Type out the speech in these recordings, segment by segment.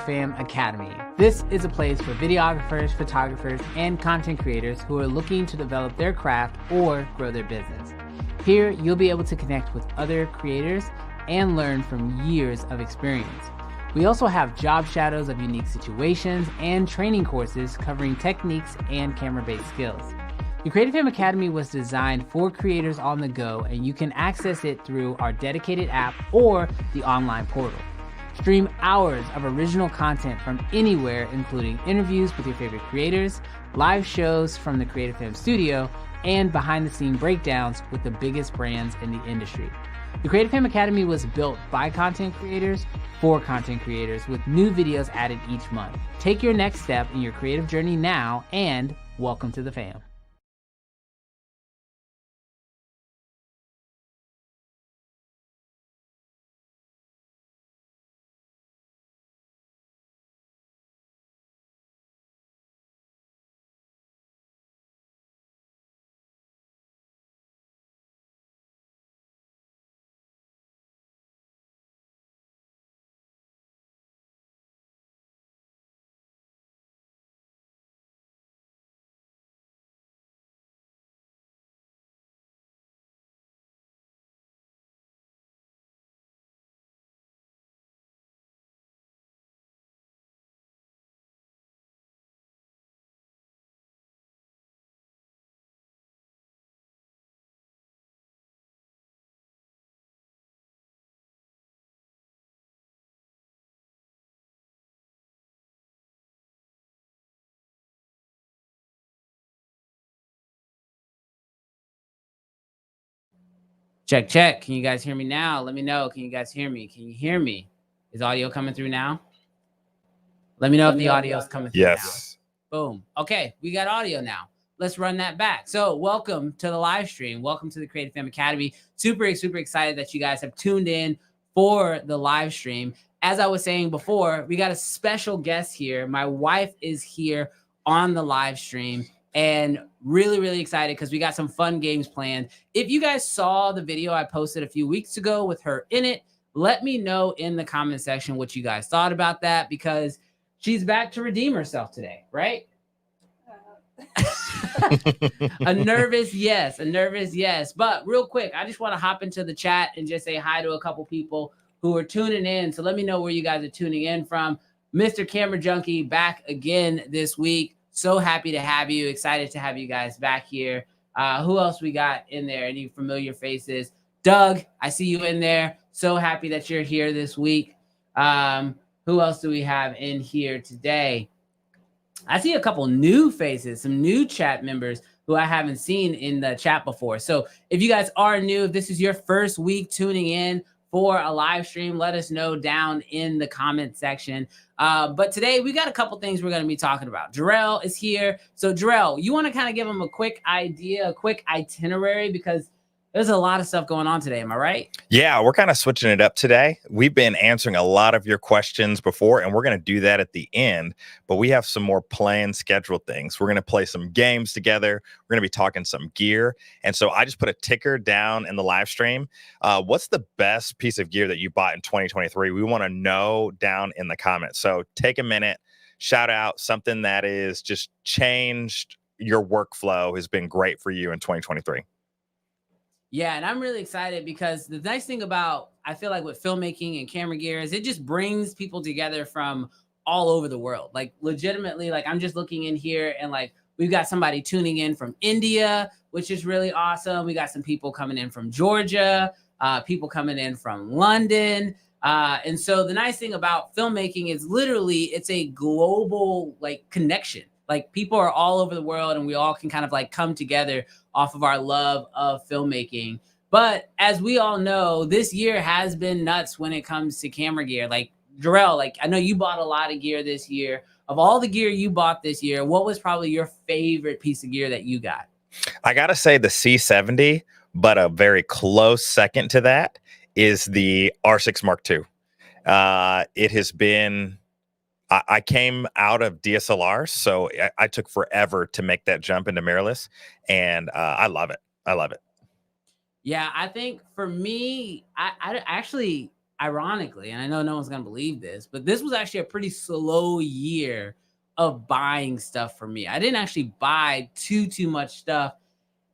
Fam Academy. This is a place for videographers, photographers, and content creators who are looking to develop their craft or grow their business. Here, you'll be able to connect with other creators and learn from years of experience. We also have job shadows of unique situations and training courses covering techniques and camera-based skills. The Creative Fam Academy was designed for creators on the go, and you can access it through our dedicated app or the online portal. Stream hours of original content from anywhere, including interviews with your favorite creators, live shows from the Creative Fam studio, and behind-the-scene breakdowns with the biggest brands in the industry. The Creative Fam Academy was built by content creators for content creators, with new videos added each month. Take your next step in your creative journey now, and welcome to the fam. Check, check. Can you guys hear me now? Let me know. Can you guys hear me? Can you hear me? Is audio coming through now? Let me know if the audio is coming through now. Yes. Boom. Okay, we got audio now. Let's run that back. So welcome to the live stream. Welcome to the Creative Fam Academy. Super excited that you guys have tuned in for the live stream. As I was saying before, we got a special guest here. My wife is here on the live stream, and really excited because we got some fun games planned. If you guys saw the video I posted a few weeks ago with her in it, let me know in the comment section what you guys thought about that, because she's back to redeem herself today, right? A nervous yes. But real quick, I just want to hop into the chat and just say hi to a couple people who are tuning in. So let me know where you guys are tuning in from. Mr. Camera Junkie back again this week. So happy to have you. Excited to have you guys back here. Who else we got in there? Any familiar faces? Doug, I see you in there. So happy that you're here this week. Who else do we have in here today? I see a couple new faces, some new chat members who I haven't seen in the chat before. So if you guys are new, if this is your first week tuning in for a live stream, let us know down in the comment section. But today we got a couple things we're going to be talking about. Jarrell is here. So Jarrell, you want to kind of give them a quick idea, a quick itinerary, because there's a lot of stuff going on today. Am I right? Yeah, we're kind of switching it up today. We've been answering a lot of your questions before, and we're going to do that at the end. But we have some more planned, scheduled things. We're going to play some games together. We're going to be talking some gear. And so I just put a ticker down in the live stream. What's the best piece of gear that you bought in 2023? We want to know down in the comments. So take a minute, shout out something that is just changed your workflow, has been great for you in 2023. Yeah, and I'm really excited because the nice thing about, I feel like, with filmmaking and camera gear is it just brings people together from all over the world. Like, legitimately, like, I'm just looking in here and like we've got somebody tuning in from India, which is really awesome. We got some people coming in from Georgia, people coming in from London. And so the nice thing about filmmaking is literally it's a global like connection. Like, people are all over the world and we all can kind of like come together off of our love of filmmaking. But as we all know, this year has been nuts when it comes to camera gear. Like, Jarrell, like, I know you bought a lot of gear this year. Of all the gear you bought this year, what was probably your favorite piece of gear that you got? I got to say the C70, but a very close second to that is the R6 Mark II. It has been... I came out of DSLR, so I took forever to make that jump into mirrorless, and I love it. I love it. Yeah, I think for me, I actually ironically, and I know no one's going to believe this, but this was actually a pretty slow year of buying stuff for me. I didn't actually buy too much stuff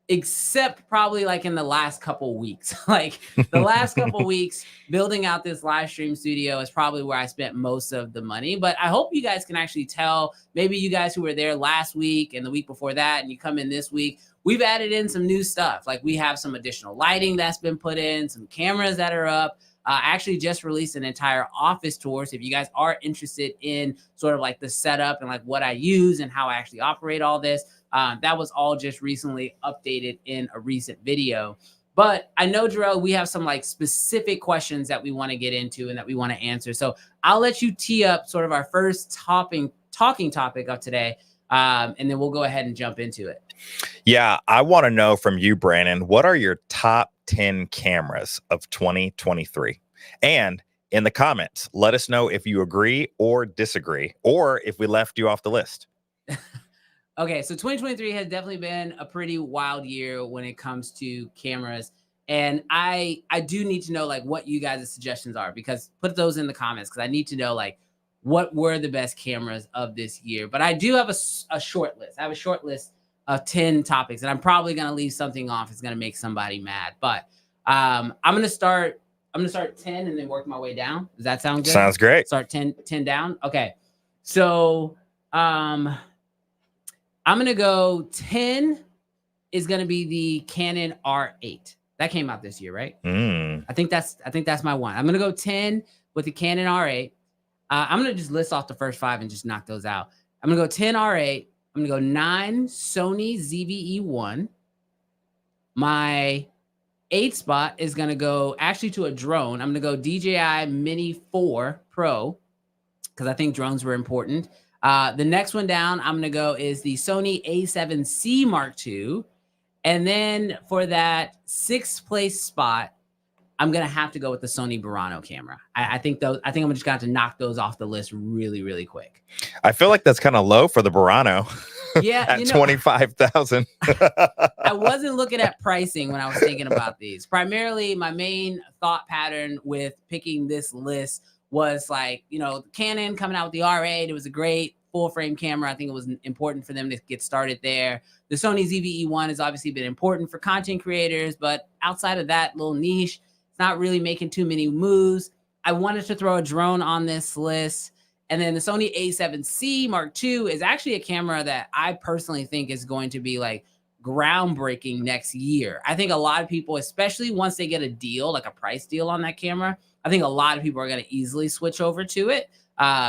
except probably like in the last couple weeks. Like the last couple weeks building out this live stream studio is probably where I spent most of the money. But I hope you guys can actually tell, maybe you guys who were there last week and the week before that, and you come in this week, we've added in some new stuff. Like we have some additional lighting that's been put in, some cameras that are up. I actually just released an entire office tour. So if you guys are interested in sort of like the setup and like what I use and how I actually operate all this, that was all just recently updated in a recent video. But I know, Jarrell, we have some like specific questions that we want to get into and that we want to answer. So I'll let you tee up sort of our first talking topic of today, and then we'll go ahead and jump into it. Yeah, I want to know from you, Brandon, what are your top 10 cameras of 2023? And in the comments, let us know if you agree or disagree, or if we left you off the list. Okay, so 2023 has definitely been a pretty wild year when it comes to cameras. And I do need to know like what you guys' suggestions are, because put those in the comments, because I need to know like what were the best cameras of this year. But I do have a short list. I have a short list of 10 topics, and I'm probably going to leave something off. It's going to make somebody mad. But I'm going to start 10 and then work my way down. Does that sound good? Sounds great. Start 10 down. Okay. So I'm going to go 10 is going to be the Canon R8. That came out this year, right? I think that's my one. I'm going to go 10 with the Canon R8. I'm going to just list off the first 5 and just knock those out. I'm going to go 10 R8. I'm going to go 9 Sony ZV-E1. My 8th spot is going to go actually to a drone. I'm going to go DJI Mini 4 Pro, because I think drones were important. The next one down I'm going to go is the Sony A7C Mark II. And then for that 6th place spot, I'm going to have to go with the Sony Burano camera. I think I'm just going to knock those off the list really, really quick. I feel like that's kind of low for the Burano. Yeah. At 25,000. I wasn't looking at pricing when I was thinking about these. Primarily, my main thought pattern with picking this list was like, Canon coming out with the R8. It was a great full frame camera. I think it was important for them to get started there. The Sony ZV-E1 has obviously been important for content creators, but outside of that little niche, it's not really making too many moves. I wanted to throw a drone on this list. And then the Sony A7C Mark II is actually a camera that I personally think is going to be like groundbreaking next year. I think a lot of people, especially once they get a deal, like a price deal on that camera, I think a lot of people are going to easily switch over to it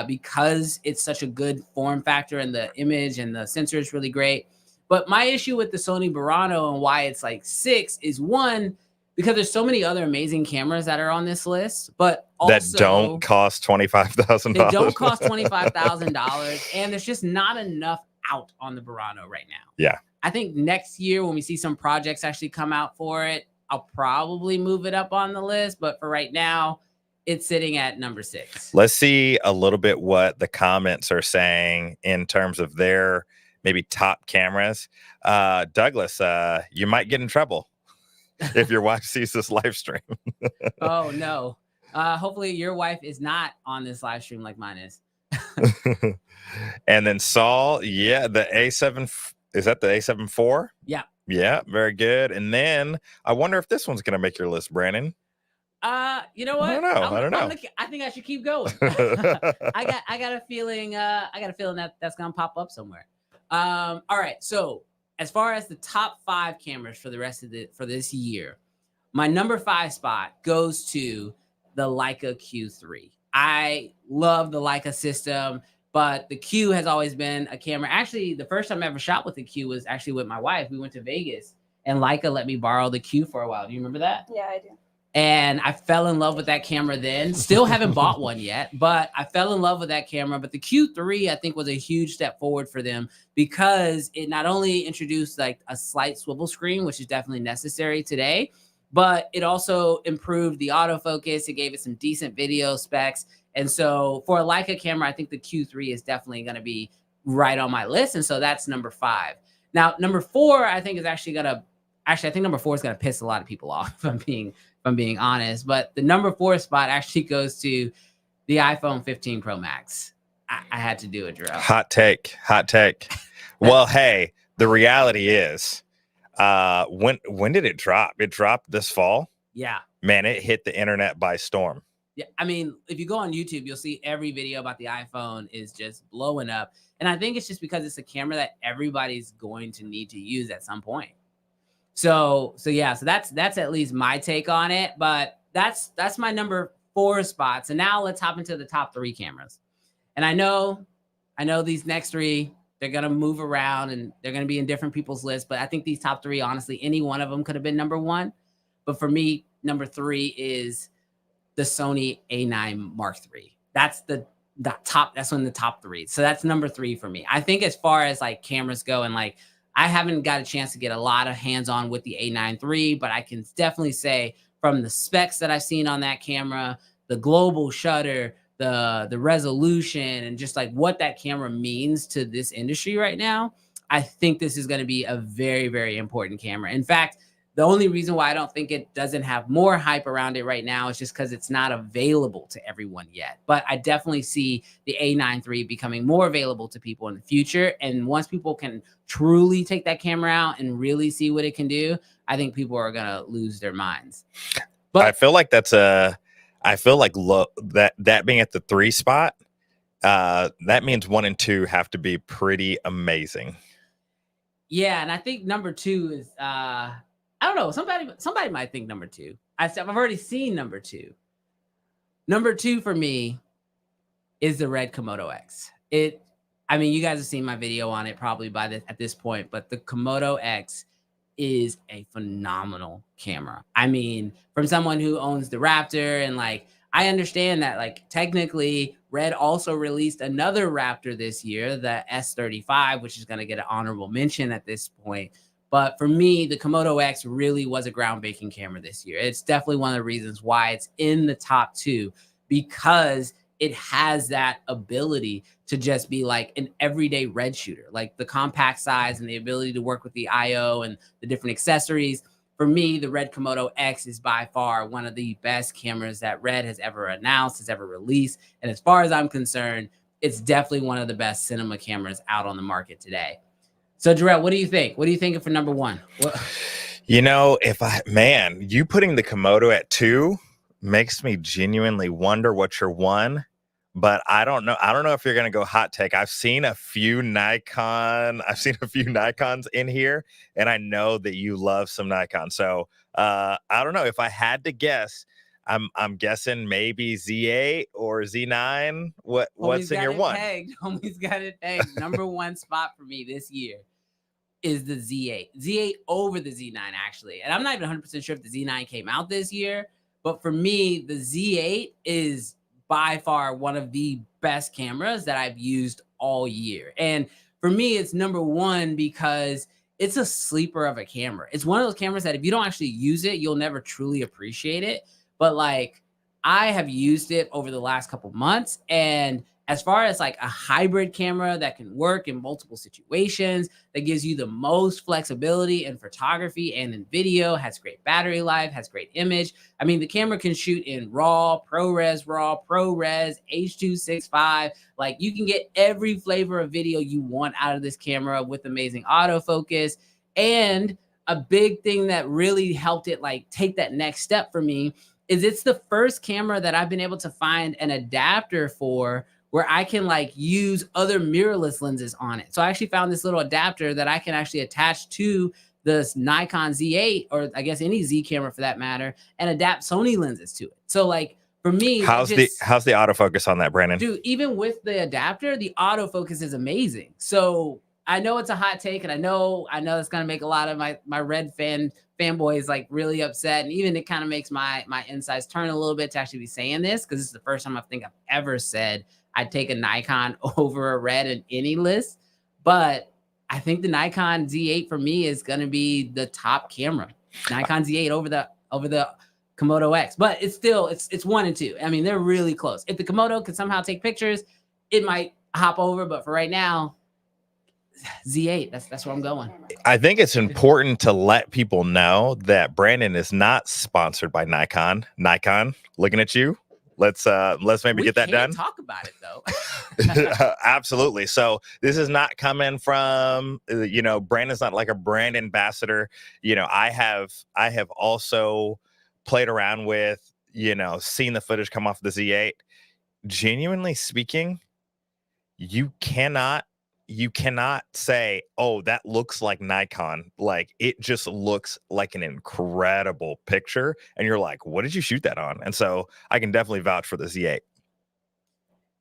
because it's such a good form factor, and the image and the sensor is really great. But my issue with the Sony Burano and why it's like 6 is, one, because there's so many other amazing cameras that are on this list, but also that don't cost $25,000. They don't cost $25,000, and there's just not enough out on the Burano right now. Yeah. I think next year when we see some projects actually come out for it, I'll probably move it up on the list. But for right now, it's sitting at number 6. Let's see a little bit what the comments are saying in terms of their maybe top cameras. Douglas, you might get in trouble if your wife sees this live stream. Oh, no. Hopefully your wife is not on this live stream like mine is. And then Saul, yeah, the A7, is that the A7 IV? Yeah. Yeah, very good. And then I wonder if this one's going to make your list, Brandon. You know what? I don't know. I think I should keep going. I got a feeling that that's gonna pop up somewhere. All right. So as far as the top 5 cameras for the rest of for this year, my number 5 spot goes to the Leica Q3. I love the Leica system, but the Q has always been a camera. Actually, the first time I ever shot with the Q was actually with my wife. We went to Vegas, and Leica let me borrow the Q for a while. Do you remember that? Yeah, I do. And I fell in love with that camera then. Still haven't bought one yet, but I fell in love with that camera. But the Q3, I think, was a huge step forward for them because it not only introduced like a slight swivel screen, which is definitely necessary today, but it also improved the autofocus. It gave it some decent video specs. And so for a Leica camera, I think the Q3 is definitely going to be right on my list. And so that's number 5. Now, number 4, I think is actually going to, I think number 4 is going to piss a lot of people off, if I'm being I'm being honest. But the number 4 spot actually goes to the iPhone 15 Pro Max. I had to do it, Drew. Hot take. Well, hey, the reality is, when did it drop? It dropped this fall. Yeah. Man, it hit the internet by storm. Yeah, I mean, if you go on YouTube, you'll see every video about the iPhone is just blowing up. And I think it's just because it's a camera that everybody's going to need to use at some point. So that's at least my take on it. But that's my number 4 spots. And now let's hop into the top 3 cameras. And I know these next 3, they're gonna move around and they're gonna be in different people's lists. But I think these top 3, honestly, any one of them could have been number 1. But for me, number 3 is the Sony A9 Mark III. That's the top. That's one of the top 3. So that's number 3 for me. I think as far as like cameras go, and like I haven't got a chance to get a lot of hands-on with the A9 III, but I can definitely say from the specs that I've seen on that camera, the global shutter, the resolution, and just like what that camera means to this industry right now, I think this is going to be a very, very important camera. In fact, the only reason why I don't think it doesn't have more hype around it right now is just because it's not available to everyone yet. But I definitely see the A9 III becoming more available to people in the future. And once people can truly take that camera out and really see what it can do, I think people are going to lose their minds. But I feel like that being at the 3 spot, that means 1 and 2 have to be pretty amazing. Yeah, and I think number 2 is I don't know. Somebody might think number 2. I've already seen number 2. Number 2 for me is the Red Komodo X. I mean, you guys have seen my video on it probably at this point, but the Komodo X is a phenomenal camera. I mean, from someone who owns the Raptor, and like I understand that like technically Red also released another Raptor this year, the S35, which is going to get an honorable mention at this point. But for me, the Komodo X really was a groundbreaking camera this year. It's definitely one of the reasons why it's in the top 2, because it has that ability to just be like an everyday red shooter, like the compact size and the ability to work with the IO and the different accessories. For me, the Red Komodo X is by far one of the best cameras that Red has ever announced, has ever released. And as far as I'm concerned, it's definitely one of the best cinema cameras out on the market today. So, Jarrell, what do you think? What are you thinking for number 1? You know, you putting the Komodo at 2 makes me genuinely wonder what your 1. But I don't know. I don't know if you're going to go hot take. I've seen a few Nikons in here, and I know that you love some Nikon. So I don't know. If I had to guess, I'm guessing maybe Z8 or Z9. What's in your 1? Homie's got it pegged. Number 1 spot for me this year is the Z8. Z8 over the Z9, actually. And I'm not even 100% sure if the Z9 came out this year, but for me, the Z8 is by far one of the best cameras that I've used all year. And for me, it's number 1 because it's a sleeper of a camera. It's one of those cameras that if you don't actually use it, you'll never truly appreciate it. But like, I have used it over the last couple months, and as far as like a hybrid camera that can work in multiple situations, that gives you the most flexibility in photography and in video, has great battery life, has great image. I mean, the camera can shoot in RAW, ProRes, H.265. Like, you can get every flavor of video you want out of this camera with amazing autofocus. And a big thing that really helped it like take that next step for me is it's the first camera that I've been able to find an adapter for where I can like use other mirrorless lenses on it. So I actually found this little adapter that I can actually attach to this Nikon Z8, or I guess any Z camera for that matter, and adapt Sony lenses to it. So like for me, how's the autofocus on that, Brandon? Dude, even with the adapter, the autofocus is amazing. So I know it's a hot take, and I know it's gonna make a lot of my Red fanboys like really upset, and even it kind of makes my insides turn a little bit to actually be saying this, because this is the first time I think I've ever said I'd take a Nikon over a Red in any list. But I think the Nikon Z8 for me is going to be the top camera. Nikon Z8 over the Komodo X. But it's still, it's 1 and 2. I mean, they're really close. If the Komodo could somehow take pictures, it might hop over. But for right now, Z8. That's where I'm going. I think it's important to let people know that Brandon is not sponsored by Nikon. Nikon, looking at you. Let's maybe We get that can't done. talk about it though. Absolutely. So this is not coming from Brandon's not like a brand ambassador. I have also played around with, seen the footage come off the Z8. Genuinely speaking, you cannot say, oh, that looks like Nikon. Like, it just looks like an incredible picture, and you're like, what did you shoot that on? And so I can definitely vouch for the Z8.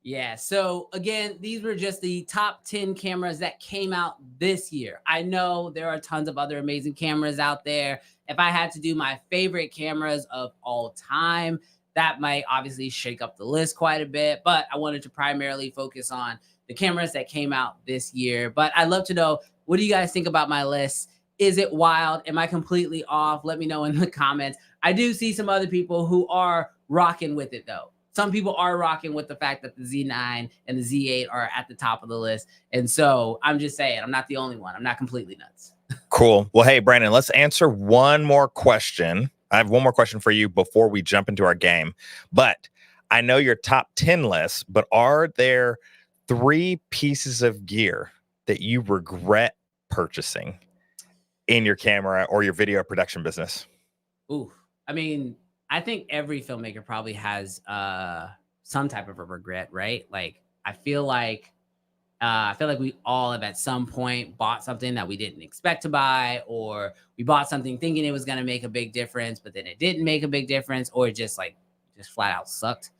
Yeah. So again, these were just the top 10 cameras that came out this year. I know there are tons of other amazing cameras out there. If I had to do my favorite cameras of all time, that might obviously shake up the list quite a bit, but I wanted to primarily focus on the cameras that came out this year. But I'd love to know, what do you guys think about my list? Is it wild? Am I completely off? Let me know in the comments. I do see some other people who are rocking with it though. Some people are rocking with the fact that the Z9 and the Z8 are at the top of the list. And so I'm just saying, I'm not the only one. I'm not completely nuts. Cool. Well, hey, Brandon, let's answer one more question. I have one more question for you before we jump into our game. But I know your top 10 list, but are there 3 pieces of gear that you regret purchasing in your camera or your video production business? Ooh, I mean, I think every filmmaker probably has some type of a regret, right? Like I feel like we all have at some point bought something that we didn't expect to buy, or we bought something thinking it was going to make a big difference, but then it didn't make a big difference, or it just flat out sucked.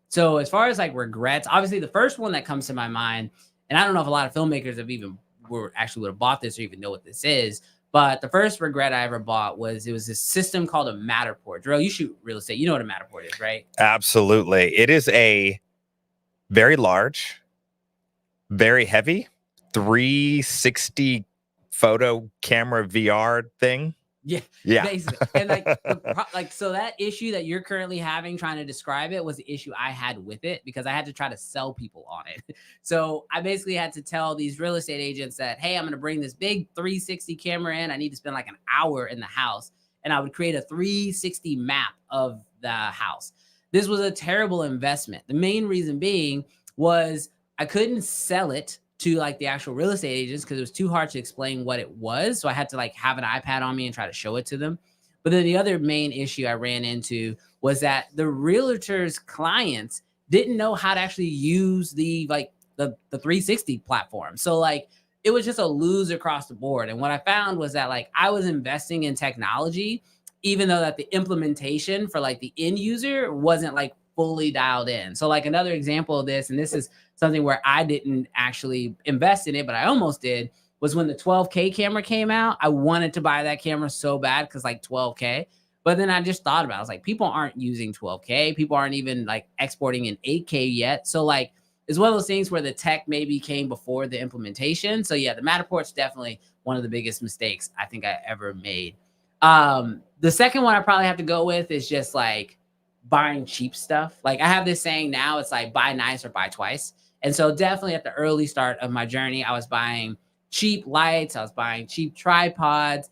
So as far as like regrets, obviously the first one that comes to my mind, and I don't know if a lot of filmmakers have even were actually would have bought this or even know what this is, but the first regret I ever bought was it was this system called a Matterport. Drill, you shoot real estate. You know what a Matterport is, right? Absolutely. It is a very large, very heavy 360 photo camera VR thing. Yeah, Yeah. basically. And so that issue that you're currently having trying to describe it was the issue I had with it, because I had to try to sell people on it. So I basically had to tell these real estate agents that, hey, I'm going to bring this big 360 camera in. I need to spend like an hour in the house, and I would create a 360 map of the house. This was a terrible investment. The main reason being was I couldn't sell it to like the actual real estate agents because it was too hard to explain what it was. So I had to like have an iPad on me and try to show it to them. But then the other main issue I ran into was that the realtors' clients didn't know how to actually use the 360 platform. So like it was just a lose across the board. And what I found was that like I was investing in technology, even though that the implementation for like the end user wasn't like fully dialed in. So like another example of this, and this is something where I didn't actually invest in it, but I almost did, was when the 12K camera came out. I wanted to buy that camera so bad because like 12K. But then I just thought about it. I was like, people aren't using 12K. People aren't even like exporting in 8K yet. So like it's one of those things where the tech maybe came before the implementation. So yeah, the Matterport's definitely one of the biggest mistakes I think I ever made. The second one I probably have to go with is just like buying cheap stuff. Like I have this saying now, it's like buy nice or buy twice. And so definitely at the early start of my journey, I was buying cheap lights, I was buying cheap tripods,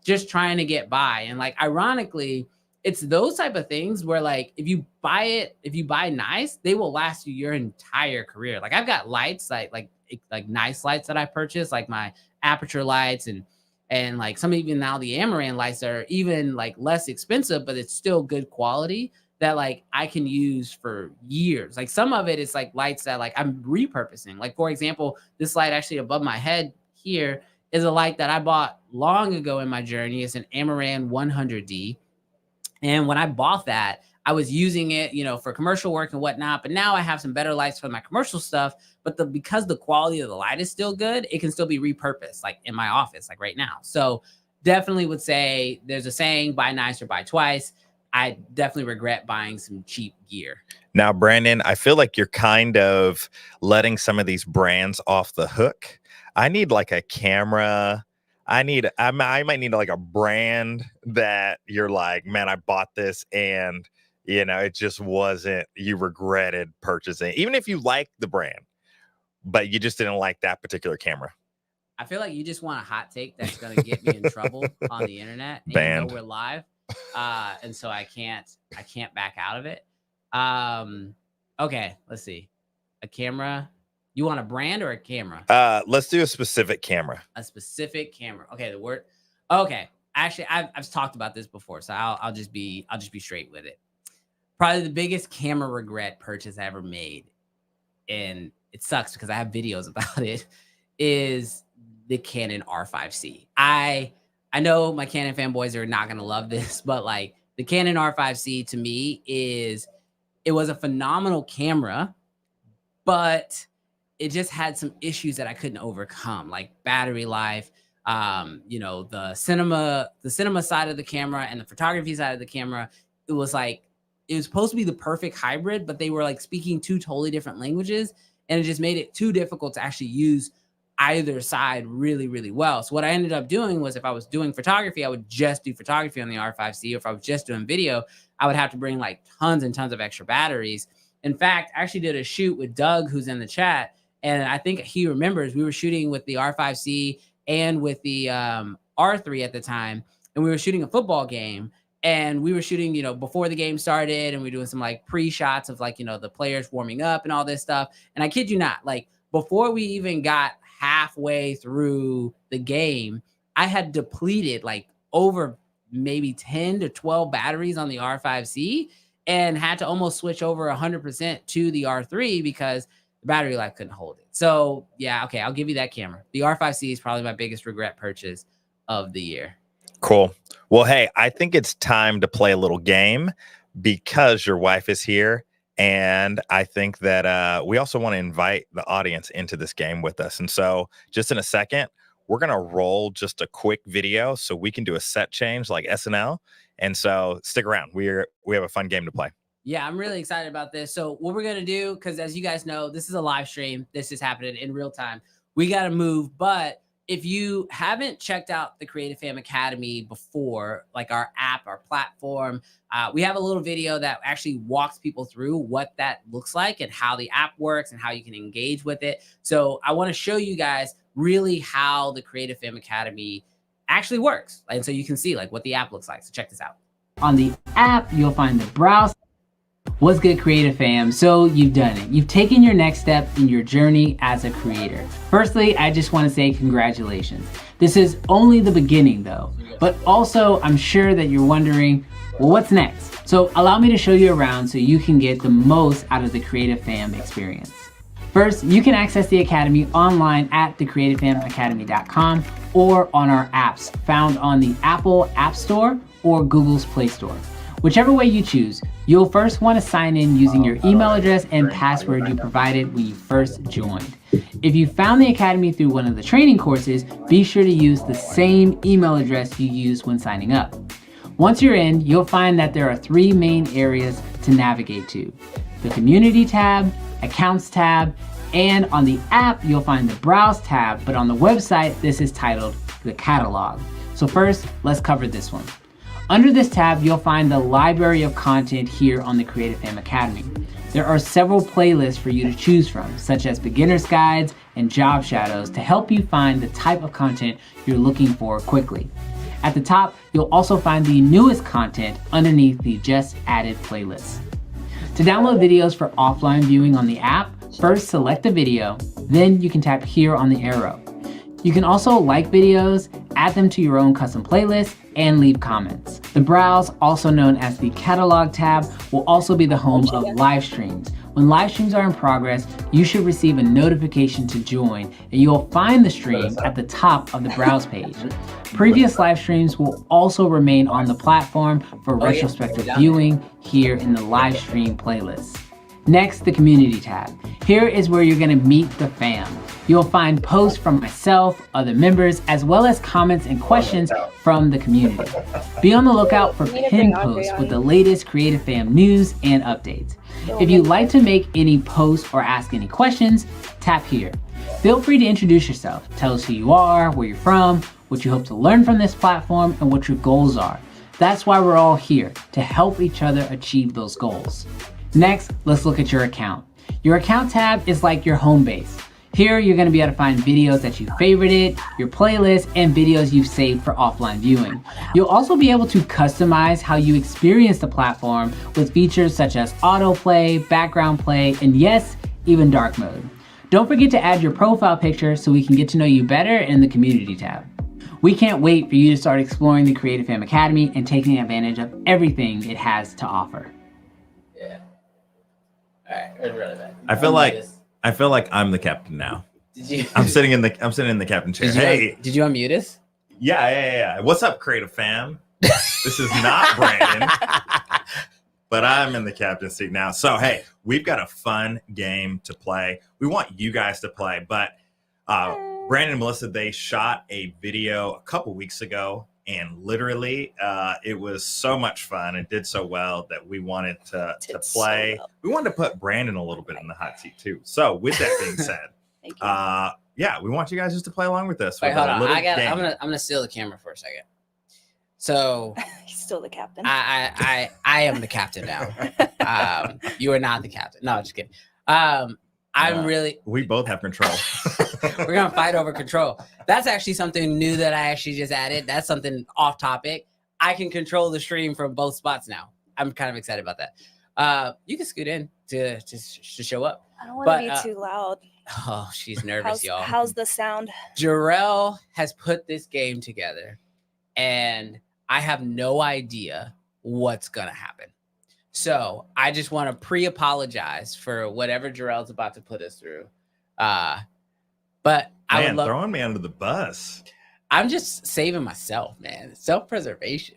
just trying to get by. And like ironically, it's those type of things where like if you buy nice, they will last you your entire career. Like I've got lights like nice lights that I purchased, like my aperture lights and like some even now the Amaran lights are even like less expensive, but it's still good quality that like I can use for years. Like some of it is like lights that like I'm repurposing. Like for example, this light actually above my head here is a light that I bought long ago in my journey. It's an Amaran 100D. And when I bought that, I was using it, for commercial work and whatnot. But now I have some better lights for my commercial stuff. But because the quality of the light is still good, it can still be repurposed, like in my office, like right now. So definitely would say there's a saying, buy nice or buy twice. I definitely regret buying some cheap gear. Now, Brandon, I feel like you're kind of letting some of these brands off the hook. I need like a camera. I might need like a brand that you're like, man, I bought this and it just wasn't, you regretted purchasing. Even if you like the brand, but you just didn't like that particular camera. I feel like you just want a hot take that's going to get me in trouble on the internet. And Banned. you know we're live. And so I can't back out of it. Okay, let's see. A camera. You want a brand or a camera? Let's do a specific camera. A specific camera. Okay, the word. Okay. Actually, I've talked about this before, so I'll just be straight with it. Probably the biggest camera regret purchase I ever made, and it sucks because I have videos about it, is the Canon R5C. I know my Canon fanboys are not gonna love this, but like the Canon R5C to me it was a phenomenal camera, but it just had some issues that I couldn't overcome, like battery life, the cinema side of the camera and the photography side of the camera. It was supposed to be the perfect hybrid, but they were like speaking two totally different languages, and it just made it too difficult to actually use either side really, really well. So what I ended up doing was, if I was doing photography, I would just do photography on the R5C. Or if I was just doing video, I would have to bring like tons and tons of extra batteries. In fact, I actually did a shoot with Doug, who's in the chat, and I think he remembers we were shooting with the R5C and with the R3 at the time, and we were shooting a football game. And we were shooting, before the game started, and we were doing some like pre-shots of like, the players warming up and all this stuff. And I kid you not, like before we even got halfway through the game, I had depleted like over maybe 10 to 12 batteries on the R5C and had to almost switch over 100% to the R3 because the battery life couldn't hold it. So yeah, okay, I'll give you that camera. The R5C is probably my biggest regret purchase of the year. Cool. Well, hey, I think it's time to play a little game because your wife is here. And I think that we also want to invite the audience into this game with us. And so just in a second, we're going to roll just a quick video so we can do a set change like SNL. And so stick around. We have a fun game to play. Yeah, I'm really excited about this. So what we're going to do, because as you guys know, this is a live stream. This is happening in real time. We got to move. But if you haven't checked out the Creative Fam Academy before, like our app, our platform, we have a little video that actually walks people through what that looks like and how the app works and how you can engage with it. So I want to show you guys really how the Creative Fam Academy actually works. And so you can see like what the app looks like. So check this out. On the app, you'll find the browse. What's good, Creative Fam? So you've done it. You've taken your next step in your journey as a creator. Firstly, I just want to say congratulations. This is only the beginning though, but also I'm sure that you're wondering, well, what's next? So allow me to show you around so you can get the most out of the Creative Fam experience. First, you can access the Academy online at thecreativefamacademy.com or on our apps found on the Apple App Store or Google's Play Store. Whichever way you choose, you'll first want to sign in using your email address and password you provided when you first joined. If you found the Academy through one of the training courses, be sure to use the same email address you used when signing up. Once you're in, you'll find that there are three main areas to navigate to: the Community tab, Accounts tab, and on the app, you'll find the Browse tab, but on the website, this is titled the Catalog. So first, let's cover this one. Under this tab, you'll find the library of content here on the Creative Fam Academy. There are several playlists for you to choose from, such as beginner's guides and job shadows to help you find the type of content you're looking for quickly. At the top, you'll also find the newest content underneath the just added playlists. To download videos for offline viewing on the app, first select the video, then you can tap here on the arrow. You can also like videos, add them to your own custom playlist, and leave comments. The Browse, also known as the Catalog tab, will also be the home of live streams. When live streams are in progress, you should receive a notification to join, and you'll find the stream at the top of the Browse page. Previous live streams will also remain on the platform for retrospective viewing here in the live stream playlist. Next, the Community tab. Here is where you're gonna meet the fam. You'll find posts from myself, other members, as well as comments and questions from the community. Be on the lookout for pinned posts with the latest Creative Fam news and updates. If you'd like to make any posts or ask any questions, tap here. Feel free to introduce yourself. Tell us who you are, where you're from, what you hope to learn from this platform, and what your goals are. That's why we're all here, to help each other achieve those goals. Next, let's look at your account. Your account tab is like your home base. Here, you're going to be able to find videos that you favorited, your playlist, and videos you've saved for offline viewing. You'll also be able to customize how you experience the platform with features such as autoplay, background play, and yes, even dark mode. Don't forget to add your profile picture so we can get to know you better in the community tab. We can't wait for you to start exploring the Creative Fam Academy and taking advantage of everything it has to offer. Yeah. All right, it was really bad. I feel like I'm the captain now. Did you? I'm sitting in the captain chair. Hey, did you unmute us? Yeah. What's up, Creative Fam? This is not Brandon, but I'm in the captain seat now. So hey, we've got a fun game to play. We want you guys to play, but Brandon and Melissa, they shot a video a couple weeks ago, and literally it was so much fun and did so well that we wanted to play. So well. We wanted to put Brandon a little bit in the hot seat too. So with that being said, yeah, we want you guys just to play along with us. Wait, hold on. I'm gonna steal the camera for a second. So he's still the captain. I am the captain now. You are not the captain. No, just kidding. We both have control. We're gonna fight over control. That's actually something new that I actually just added. That's something off topic. I can control the stream from both spots now. I'm kind of excited about that. You can scoot in to show up. I don't want to be too loud. Oh, she's nervous, y'all. How's the sound? Jarrell has put this game together, and I have no idea what's gonna happen. So I just want to pre-apologize for whatever Jarrell's about to put us through. But I would love throwing me under the bus. I'm just saving myself, man. Self-preservation.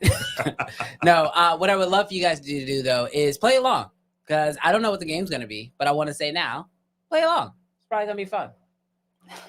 No, what I would love for you guys to do though is play along, because I don't know what the game's gonna be, but I want to say now, play along. It's probably gonna be fun.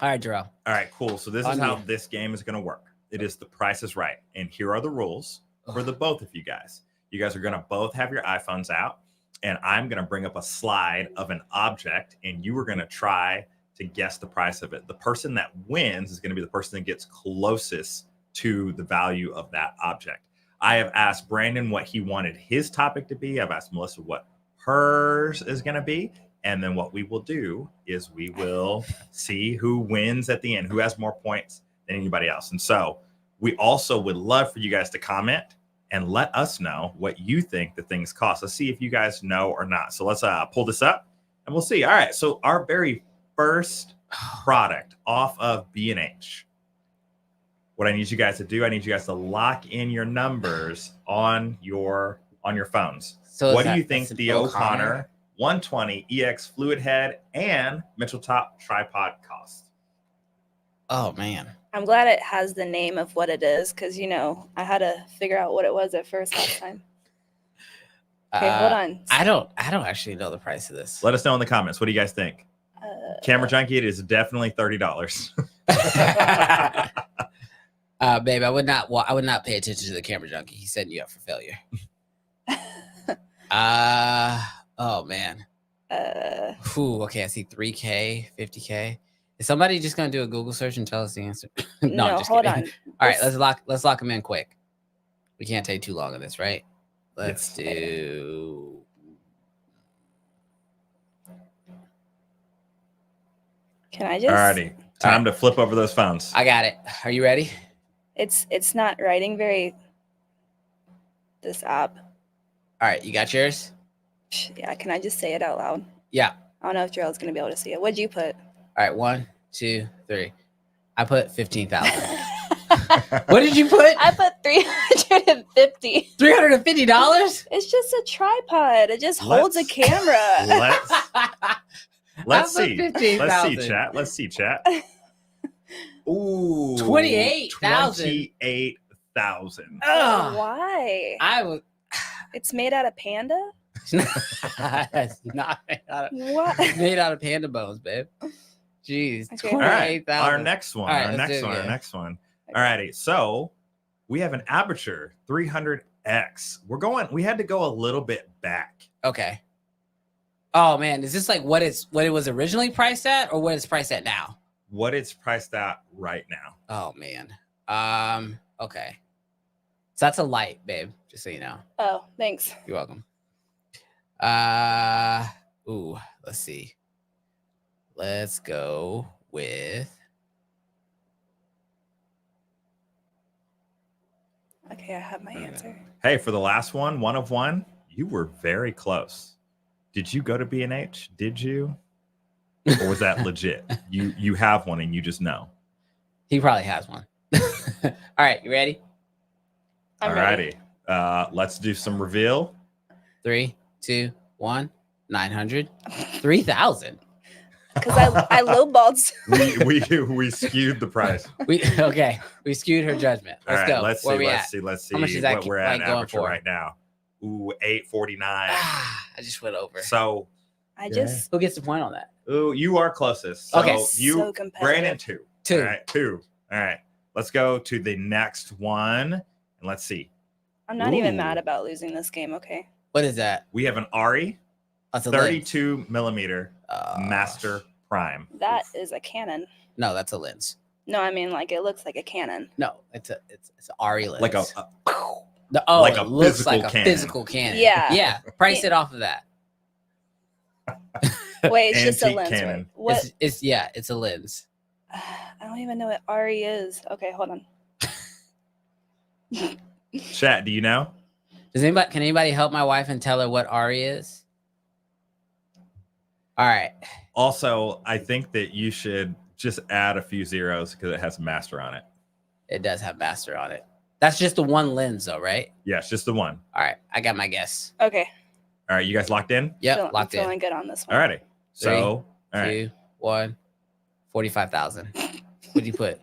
All right, Jarrell. All right, cool. So this is how this game is gonna work. It is The Price is Right, and here are the rules for the both of you guys. You guys are going to both have your iPhones out, and I'm going to bring up a slide of an object, and you are going to try to guess the price of it. The person that wins is going to be the person that gets closest to the value of that object. I have asked Brandon what he wanted his topic to be. I've asked Melissa what hers is going to be. And then what we will do is we will see who wins at the end, who has more points than anybody else. And so we also would love for you guys to comment and let us know what you think the things cost. Let's see if you guys know or not. So let's pull this up and we'll see. All right. So our very first product off of B&H. What I need you guys to do, I need you guys to lock in your numbers on your phones. So what do you think the O'Connor 120 EX fluid head and Mitchell Top tripod cost? Oh man. I'm glad it has the name of what it is, because, you know, I had to figure out what it was at first last time. Okay, hold on. I don't actually know the price of this. Let us know in the comments. What do you guys think? Camera Junkie, it is definitely $30. Babe, I would not pay attention to the Camera Junkie. He's setting you up for failure. Oh man. Okay, I see 3K, 50K. Is somebody just gonna do a Google search and tell us the answer? No, just hold kidding. on. All right, let's lock them in quick. We can't take too long on this, right? Let's do. Can I just? Alrighty, time to flip over those phones. I got it. Are you ready? It's not writing very. This app. All right, you got yours? Yeah. Can I just say it out loud? Yeah. I don't know if Gerald's gonna be able to see it. What'd you put? All right, 1, 2, 3. I put 15,000. What did you put? I put $350. $350? It's just a tripod. It just holds a camera. Let's see. Let's see, chat. Ooh, 28,000. 28,000. Oh, why? It's made out of panda. It's not made out of panda bones, babe. Jeez. Okay. 28,000. Our next one. Our next one. All righty. So we have an Aperture 300X. We had to go a little bit back. Okay. Oh man, is this like what it was originally priced at, or what it's priced at now? What it's priced at right now. Oh man. Okay. So that's a light, babe, just so you know. Oh, thanks. You're welcome. Let's see. Let's go with. Okay, I have my answer. Hey, for the last one of one, you were very close. Did you go to B&H? Did you? Or was that legit? You have one and you just know. He probably has one. All right, you ready? I'm ready. Let's do some reveal. 3, 2, 1. 900. 3,000. Because I lowballed. we skewed the price. We skewed her judgment. All Let's right, go. let's Where see. we Let's at? see. Let's see How much is that what we're at like going aperture for? right now. Ooh, 849. I just went over. So I just Who gets the point on that? ooh, you are closest. So Okay. you so competitive. Brandon 2. 2. All right, 2. All right. Let's go to the next one and let's see. I'm not even Ooh. mad about losing this game. Okay. What is that? We have an Ari That's a lens. 32 millimeter Master Prime. That is a Canon. No, that's a lens. No, I mean like it looks like a Canon. No, it's an Ari lens. Like a like a it looks physical like a Canon. physical Canon. Yeah. Yeah. Price it off of that. Wait, it's just a Antique lens. Canon. Right? What? It's a lens. I don't even know what Ari is. Okay, hold on. Chat, do you know? Can anybody help my wife and tell her what Ari is? All right. Also, I think that you should just add a few zeros because it has Master on it. It does have Master on it. That's just the one lens though, right? Yes, just the one. All right. I got my guess. Okay. All right, you guys locked in? Yep. I'm Locked in. feeling good on this one. All righty. So, all right. 2, 1. 45,000. What'd you put?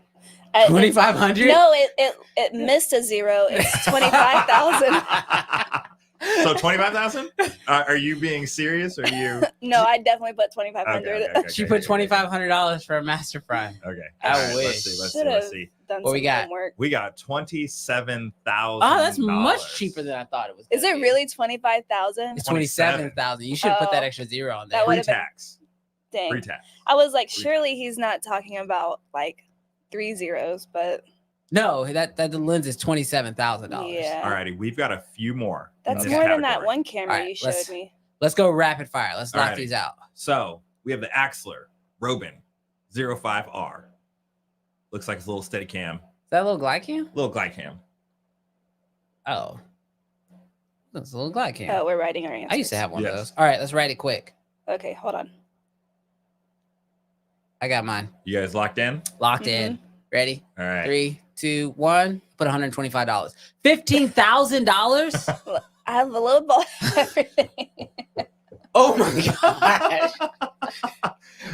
2,500? No, it missed a zero. It's 25,000. So 25,000? Are you being serious? Or are you? No, I definitely put 2,500. Okay, She put $2,500 for a Master Prime. Okay. I All right, wish. Let's see. Done What we some got? homework. We got $27,000. Oh, that's much cheaper than I thought it was. Is it really 25,000? It's 27,000. You should have put that extra zero on there. That would've been- Pre-tax. Dang. Pre-tax. I was like, Pre-tax. surely he's not talking about like 3 zeros, but No, that the lens is $27,000. yeah. All righty. We've got a few more. in That's this more than that category. one camera All right, you showed me. Let's go rapid fire. Let's knock Alrighty. these out. So we have the Axler Robin 05R. Looks like it's a little steady cam, Is that a little Glycam? little glide cam. Oh. That's a little Glycam. Oh, we're writing our answers. I used to have one Yes. of those. All right, let's write it quick. Okay, hold on. I got mine. You guys locked in? Locked in. Ready? All right. 3, 2, 1. Put $125. $15,000? I have a load ball and everything. Oh my gosh.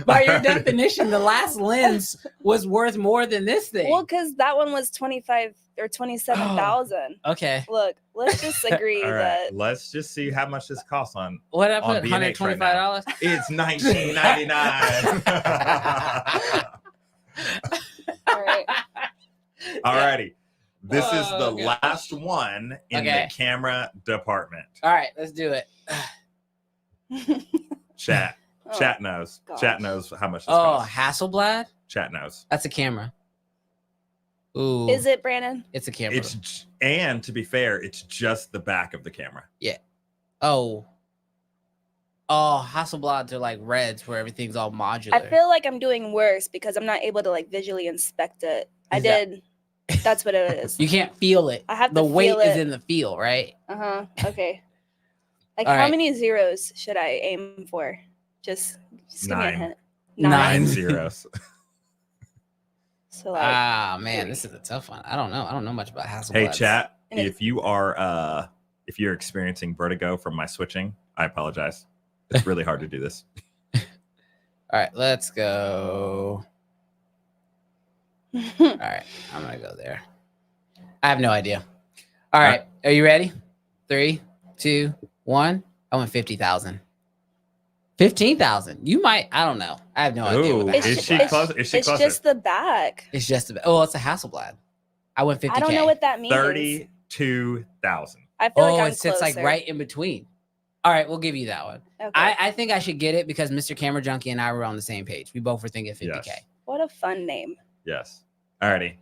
By your definition, the last lens was worth more than this thing. Well, because that one was 25 or 27,000. Okay. Look, let's just agree All that right. Let's just see how much this costs on. What did I On put? B&H right now. $125? It's $19.99. all right. All righty. This is Oh, the gosh. last one in Okay. the camera department. All right, let's do it. Chat. Oh, Chat knows. gosh. Chat knows how much this Oh, costs. Hasselblad? Chat knows. That's a camera. Ooh. Is it, Brandon? It's a camera. And to be fair, it's just the back of the camera. Oh, Hasselblads are like reds where everything's all modular. I feel like I'm doing worse because I'm not able to like visually inspect it. I Is that- did. That's what it is. You can't feel it. I have The to weight feel is it. in the feel, right? Okay. Like All how right. many zeros should I aim for? Just give me a 9. hint. 9. Zeros. So like Ah, man, this is a tough one. I don't know. I don't know much about Hasselblad. Hey, chat. And it- If you're experiencing vertigo from my switching, I apologize. It's really hard to do this. All right, let's go. All right, I'm gonna go there. I have no idea. All right, are you ready? 3, 2, 1. I went 50,000. 15,000. You might. I don't know. I have no idea. Ooh, What that It's is is. she close? Is she it's closer? just the back. It's just a. Oh, it's a Hasselblad. I went 50K. I don't know what that means. 32,000. I feel Oh, like I'm it sits like closer. right in between. All right, we'll give you that one. Okay. I think I should get it because Mr. Camera Junkie and I were on the same page. We both were thinking 50K. Yes. What a fun name. Yes. Alrighty.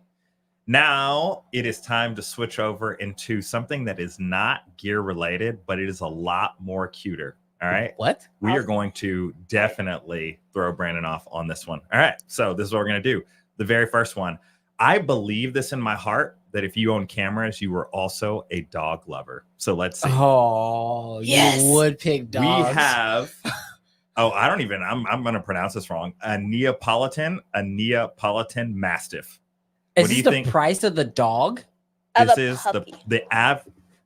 Now it is time to switch over into something that is not gear related, but it is a lot more cuter. All right. What? We are going to definitely throw Brandon off on this one. All right. So this is what we're going to do. The very first one. I believe this in my heart that if you own cameras, you were also a dog lover. So let's see. Oh, Yes. you would pick dogs. We have. Oh, I'm going to pronounce this wrong. A Neapolitan Mastiff. Is What do this you the think? price of the dog? Of This a is puppy.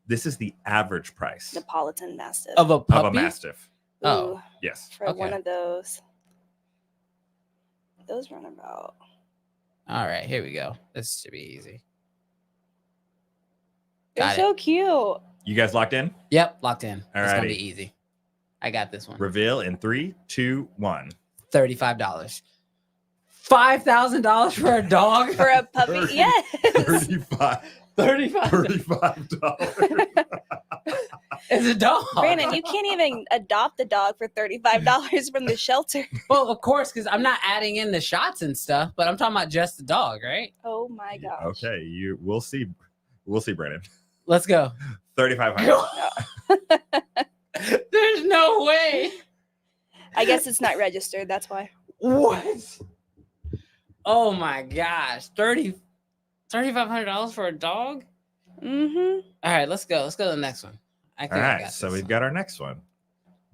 This is the average price Neapolitan Mastiff. Of a puppy? of a Mastiff. Oh. Ooh, Yes. for one Okay. of those. Those run about. All right, here we go. This should be easy. They're Got so cute. You guys locked in? Yep, locked in. It's gonna Alrighty. be easy. I got this one. Reveal in 3, 2, 1. $35. $5,000 for a dog? For a puppy, 30. yes. 35 $35. It's a dog. Brandon, you can't even adopt a dog for $35 from the shelter. Well, of course, because I'm not adding in the shots and stuff, but I'm talking about just the dog, right? Oh my gosh. Okay, we'll see, Brandon. Let's go. $3,500. There's no way. I guess it's not registered. That's why. What? Oh my gosh. $3,500 for a dog? Mm-hmm. All right, let's go. Let's go to the next one. I think All I right, got so this we've one. got our next one.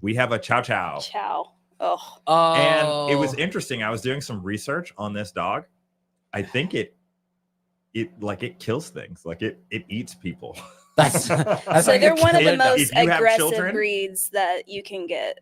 We have a Chow Chow. Chow. Oh. Oh. And it was interesting. I was doing some research on this dog. I think it kills things. Like it eats people. That's So like they're a one of the kid. most If you have aggressive children- breeds that you can get.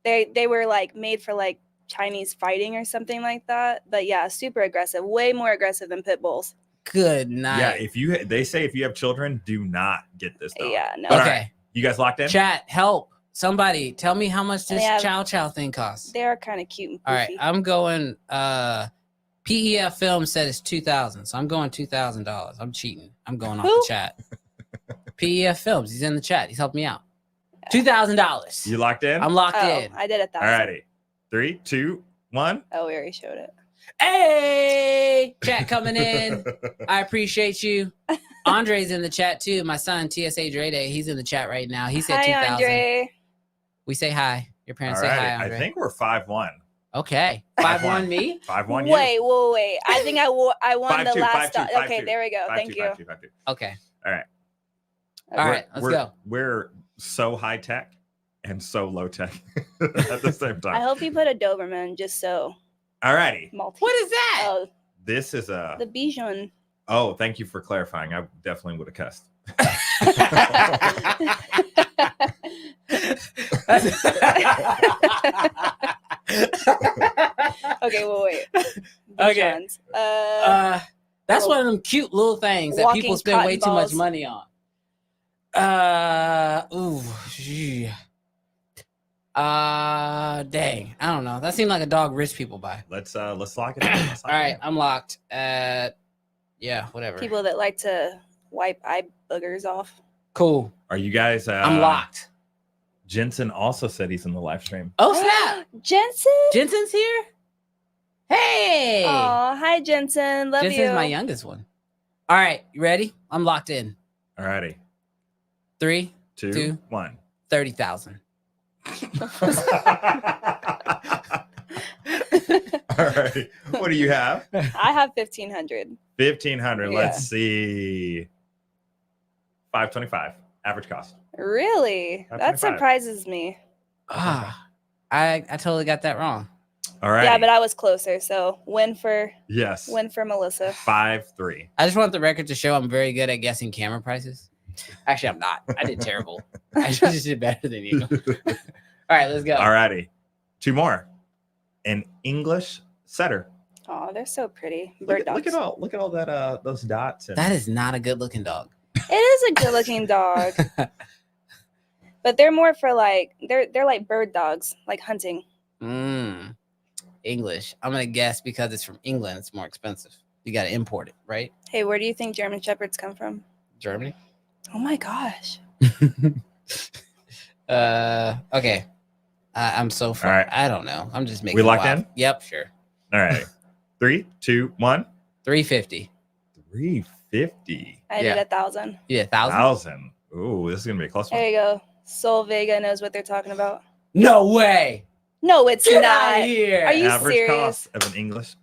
They were like made for like Chinese fighting or something like that. But yeah, super aggressive. Way more aggressive than pit bulls. Good night. Yeah, they say if you have children, do not get this dog. Yeah, no. But all Okay. right, you guys locked in? Chat, help. Somebody tell me how much this They have- Chow Chow thing costs. They are kind of cute and All right, poofy. I'm going PEF Film said it's $2,000, so I'm going $2,000. I'm cheating. I'm going off Who? the chat. PEF Films, he's in the chat. He's helped me out. $2,000. You locked in? I'm locked Oh, in. I did 1,000. All righty. 3, 2, 1. Oh, we already showed it. Hey, chat coming in. I appreciate you. Andre's in the chat too. My son TSA Dre Day. He's in the chat right now. He said Hi, 2,000. Andre. We say hi. Your All parents say right. hi, Andre. I think we're 5-1. Okay. 5-1 me. 5-1 you. Wait. I think I won 5-2, the last. 5-2, Okay, 5-2. there we go. 5-2, Thank you. 5-2, 5-2. Okay. All right. All right, let's go. We're so high tech and so low tech at the same I time. hope you put a Doberman just so All righty. multi. What is that? Oh, This is the Bichon. Oh, thank you for clarifying. I definitely would have cussed. Okay, wait. Okay. Bichons. That's one of them cute little things that people Walking spend way cotton too much balls. money on. Gee. Dang. I don't know. That seemed like a dog rich people buy. Let's lock it in. Let's lock All it right, in. I'm locked at whatever. People that like to wipe eye boogers off. Cool. Are you guys I'm locked. Jensen also said he's in the live stream. Oh snap. Jensen. Jensen's here? Hey. Oh, hi Jensen. Love Jensen's you. my youngest one. All right, you ready? I'm locked in. All righty. 3, 2, Two. 1. 30,000. All right. What do you have? I have 1,500. 1,500. Yeah. Let's see. 525. Average cost. Really? That 525. surprises me. I totally got that wrong. All right. Yeah, but I was closer. So win for yes. Melissa. 5-3. I just want the record to show I'm very good at guessing camera prices. Actually, I'm not. I did terrible. I just did better than you. All right, let's go. All righty. 2 more. An English setter. Oh, they're so pretty. Look Bird at, look dogs. at all that those dots. And That is not a good looking dog. It is a good looking dog. But they're more for like they're like bird dogs, like hunting. English. I'm gonna guess because it's from England, it's more expensive. You gotta import it, right? Hey, where do you think German Shepherds come from? Germany. Oh my gosh. Okay. I'm so far. All right. I don't know. I'm just making. We it locked wild. in? Yep, sure. all right. 3, 2, 1. 350. 350. I did 1,000. Yeah, 1,000. 1,000. Ooh, this is gonna be a close one. There you go. Soul Vega knows what they're talking about. No way. No, it's Get not. out of here. Are you Average serious? cost of an English.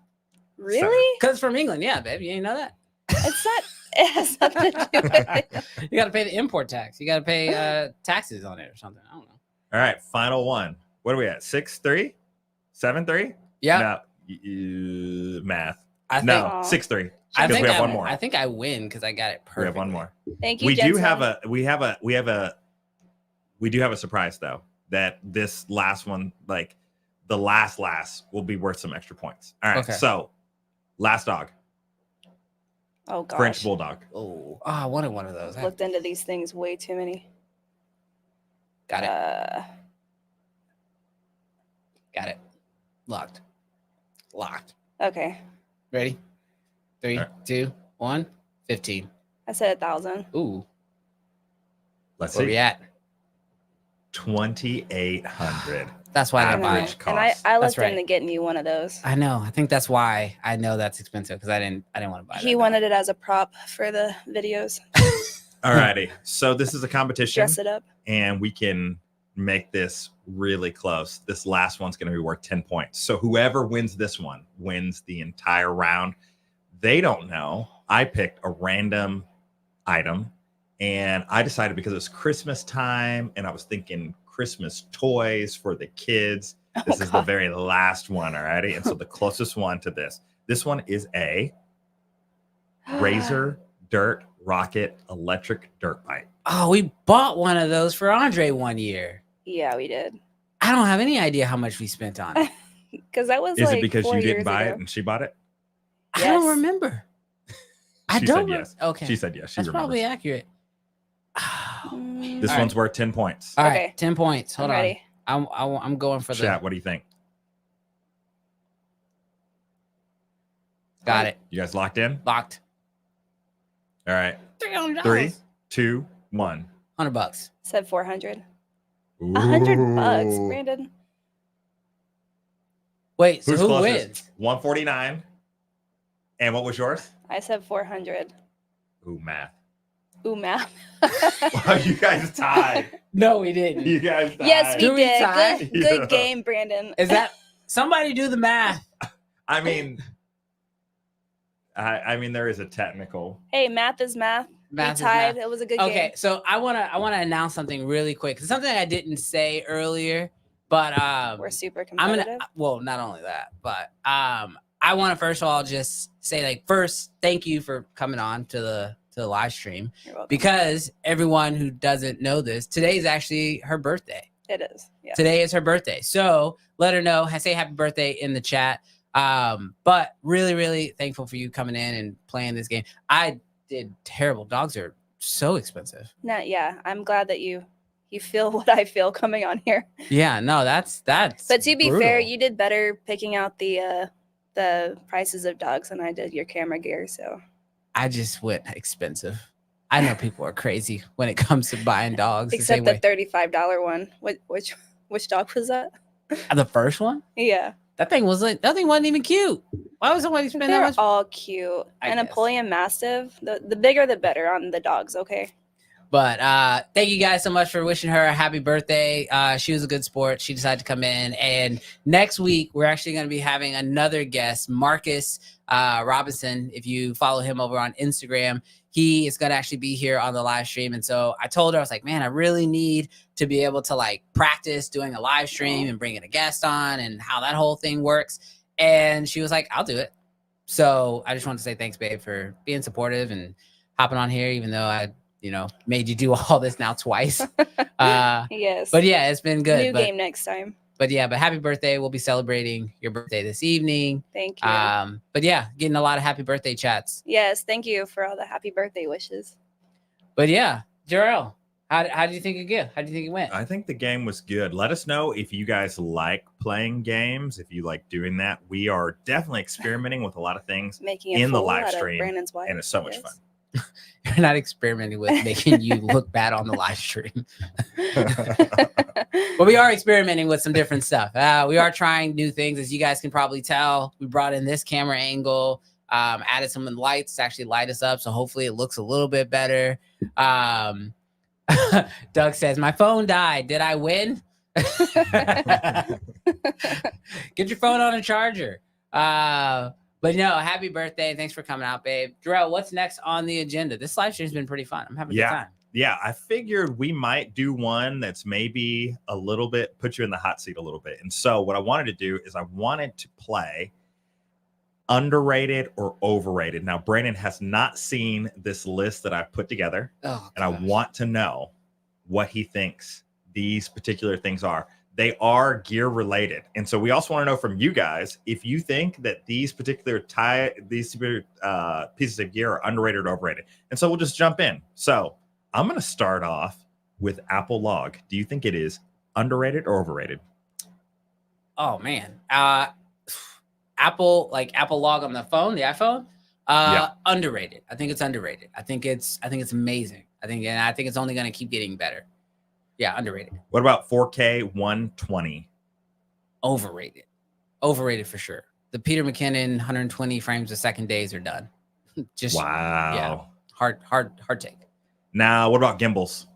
Really? Because it's from England. Yeah, babe. You ain't know that. It's not. It has nothing to do with it. You got to pay the import tax. You got to pay taxes on it or something. I don't know. All right, final one. What are we at? 6-3? 7-3? Yeah. No, math. I think, No, Aw. 6-3. I Because think we have I, one more. I think I win because I got it perfect. We have one more. Thank you. We do Jensen. have a surprise though, that this last one, like the last will be worth some extra points. All right. Okay. So last dog, Oh gosh. French bulldog. Oh, I wanted one of those. I've looked into these things way too many. Got it. Got it. Locked. Okay. Ready? 3, All right. 2, 1. 15. I said 1,000. Ooh. Let's Where see. we at? 2,800. That's why I didn't buy Average it. And cost. I That's looked right. into getting you one of those. I know. I think that's why I know that's expensive because I didn't want to buy it. He wanted it as a prop for the videos. All righty. So this is a competition, Dress it up. and we can make this really close. This last one's going to be worth 10 points. So whoever wins this one wins the entire round. They don't know. I picked a random item, and I decided because it was Christmas time and I was thinking Christmas toys for the kids. This is the very last one. All righty. And so the closest one to this one is a Razor Dirt Rocket electric dirt bike. Oh, we bought one of those for Andre one year. Yeah, we did. I don't have any idea how much we spent on it. Because that was Is like it because 4 you didn't years buy ago. it and she bought it? I don't Yes. remember. I She don't. said yes. Okay. She said yes. She That's remembers. probably accurate. Mm, This All one's worth 10 points. All Okay. right, 10 points. Hold I'm on. ready. I'm going for the. Chat, what do you think? Got it. You guys locked in? Locked. All right. $300. 3, 2, 1. $100. Said 400. $100, Ooh. Brandon. Wait, so Who's who closest? wins? 149. And what was yours? I said 400. Ooh, math. Ooh, math. Wow, you guys tied. No, we didn't. You guys tied. Yes, we Do we did. tie? Good, Yeah. good game, Brandon. Is that somebody do the math? I mean, I mean, there is a technical. Hey, math is math. Math is We tied. math. It was a good Okay, game. so I wanna announce something really quick. It's something I didn't say earlier, but We're super I'm competitive. gonna well, not only that, but I want to first of all just say like first thank you for coming on to the live stream You're welcome. because everyone who doesn't know this, today is actually her birthday. It is. Yeah. Today is her birthday, so let her know. Say happy birthday in the chat. But really thankful for you coming in and playing this game. I did terrible. Dogs are so expensive. No, yeah. I'm glad that you feel what I feel coming on here. Yeah, no, that's. But to be fair, brutal. you did better picking out the prices of dogs than I did your camera gear. So I just went expensive. I know people are crazy when it comes to buying dogs. except the $35 one. Which dog was that? The first one, Yeah, that thing wasn't even cute. Why would somebody spend that they're much? all cute. I And guess. Napoleon Mastiff. The bigger the better on the dogs. Okay. But thank you guys so much for wishing her a happy birthday. She was a good sport. She decided to come in. And next week, we're actually going to be having another guest, Marcus Robinson. If you follow him over on Instagram, he is going to actually be here on the live stream. And so I told her, I was like, man, I really need to be able to like practice doing a live stream and bringing a guest on and how that whole thing works. And she was like, I'll do it. So I just want to say thanks, babe, for being supportive and hopping on here, even though I made you do all this now twice. Yes. But yeah, it's been good. New game next time. But yeah, but happy birthday. We'll be celebrating your birthday this evening. Thank you. But yeah, getting a lot of happy birthday chats. Yes, thank you for all the happy birthday wishes. But yeah, Jarrell, how do you think it went? I think the game was good. Let us know if you guys like playing games, if you like doing that. We are definitely experimenting with a lot of things, Making a in the fool live out of stream, Brandon's wife. and it's so much Yes. fun. You're not experimenting with making you look bad on the live stream. But we are experimenting with some different stuff. We are trying new things. As you guys can probably tell, we brought in this camera angle, added some lights to actually light us up. So hopefully it looks a little bit better. Doug says, my phone died. Did I win? Get your phone on a charger. But no, happy birthday. Thanks for coming out, babe. Jarrell, what's next on the agenda? This live stream's been pretty fun. I'm having a good time. Yeah, I figured we might do one that's maybe a little bit, put you in the hot seat a little bit. And so what I wanted to do is I wanted to play underrated or overrated. Now, Brandon has not seen this list that I've put together. Oh, and I want to know what he thinks these particular things are. They are gear related. And so we also want to know from you guys if you think that these particular pieces of gear are underrated or overrated. And so we'll just jump in. So I'm going to start off with Apple Log. Do you think it is underrated or overrated? Oh man. Apple Log on the phone, the iPhone. Underrated. I think it's underrated. I think it's amazing. I think it's only going to keep getting better. Yeah, underrated. What about 4K 120? Overrated. Overrated for sure. The Peter McKinnon 120 frames a second days are done. Just wow. Yeah. Hard take. Now, what about gimbals?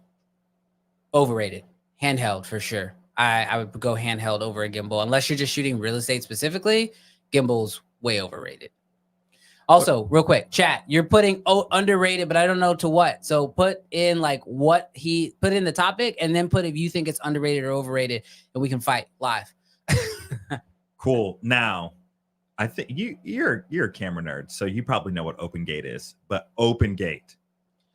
Overrated. Handheld for sure. I would go handheld over a gimbal unless you're just shooting real estate specifically. Gimbals way overrated. Also, real quick, chat, you're putting underrated, but I don't know to what. So put in like what he put in the topic and then put if you think it's underrated or overrated and we can fight live. Cool. Now, I think you're a camera nerd, so you probably know what open gate is, but open gate,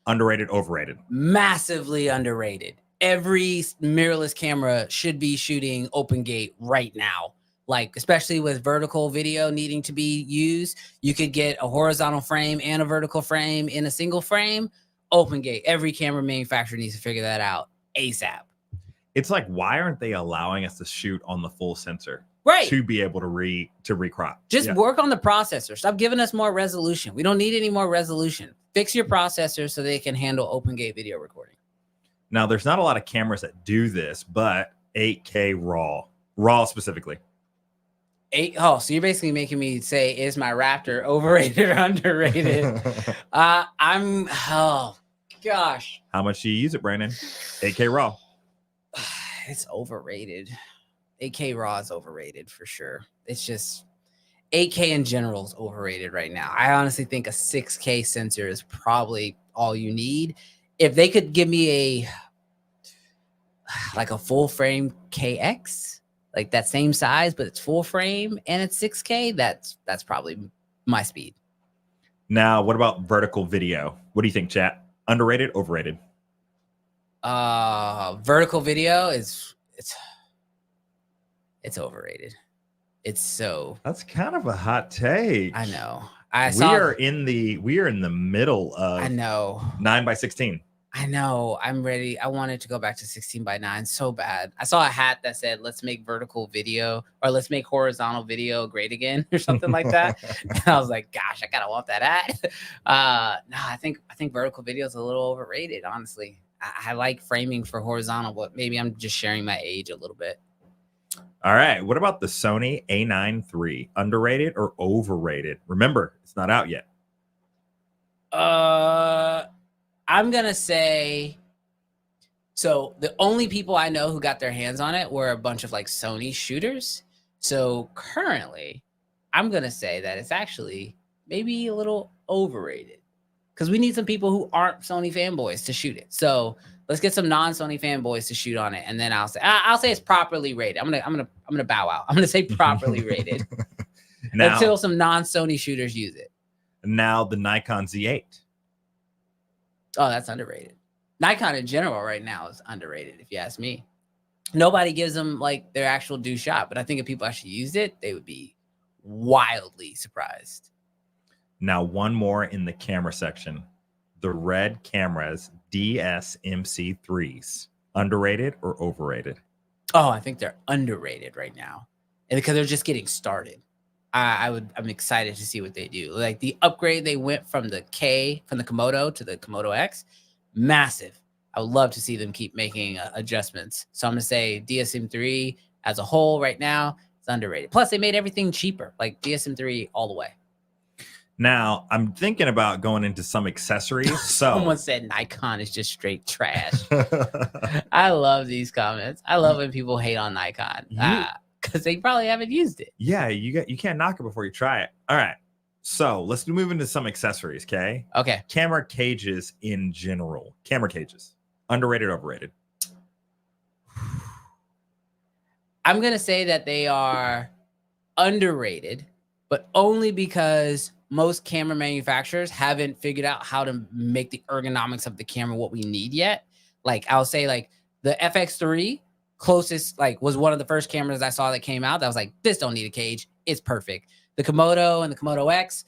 underrated, overrated? Massively underrated. Every mirrorless camera should be shooting open gate right now. Like, especially with vertical video needing to be used, you could get a horizontal frame and a vertical frame in a single frame. Open gate. Every camera manufacturer needs to figure that out ASAP. It's like, why aren't they allowing us to shoot on the full sensor? Right. To be able to recrop. Just work on the processor. Stop giving us more resolution. We don't need any more resolution. Fix your processor so they can handle open gate video recording. Now, there's not a lot of cameras that do this, but 8K raw specifically. So you're basically making me say, is my Raptor overrated or underrated? Oh gosh. How much do you use it, Brandon? 8K raw. It's overrated. 8K raw is overrated for sure. It's just 8K in general is overrated right now. I honestly think a 6K sensor is probably all you need. If they could give me a full frame KX, like that same size, but it's full frame and it's 6K, that's probably my speed. Now, what about vertical video? What do you think, chat? Underrated, overrated? Vertical video it's overrated. That's kind of a hot take. I know. We are in the middle of 9x16. I know. I'm ready. I wanted to go back to 16:9 so bad. I saw a hat that said, let's make vertical video or let's make horizontal video great again or something like that. And I was like, gosh, I gotta want that hat. No, I think vertical video is a little overrated, honestly. I like framing for horizontal, but maybe I'm just sharing my age a little bit. All right. What about the Sony A9 III? Underrated or overrated? Remember, it's not out yet. I'm going to say, so the only people I know who got their hands on it were a bunch of like Sony shooters. So currently, I'm going to say that it's actually maybe a little overrated because we need some people who aren't Sony fanboys to shoot it. So let's get some non-Sony fanboys to shoot on it. And then I'll say it's properly rated. I'm going to bow out. I'm going to say properly rated until some non-Sony shooters use it. Now the Nikon Z8. Oh, that's underrated. Nikon in general right now is underrated, if you ask me. Nobody gives them like their actual due shot, but I think if people actually used it, they would be wildly surprised. Now, one more in the camera section. The Red Cameras DSMC3s. Underrated or overrated? Oh, I think they're underrated right now. And because they're just getting started. I'm excited to see what they do. Like the upgrade, they went from the Komodo to the Komodo X, massive. I would love to see them keep making adjustments. So I'm gonna say DSM-3 as a whole right now is underrated. Plus, they made everything cheaper, like DSM-3 all the way. Now I'm thinking about going into some accessories. So Someone said Nikon is just straight trash. I love these comments. I love when people hate on Nikon because they probably haven't used it. Yeah, you can't knock it before you try it. All right. So let's move into some accessories, okay? Okay. Camera cages in general. Camera cages. Underrated, overrated? I'm going to say that they are underrated, but only because most camera manufacturers haven't figured out how to make the ergonomics of the camera what we need yet. Like I'll say like the FX3 closest, like was one of the first cameras I saw that came out that was like, this don't need a cage. It's perfect. The Komodo and the Komodo X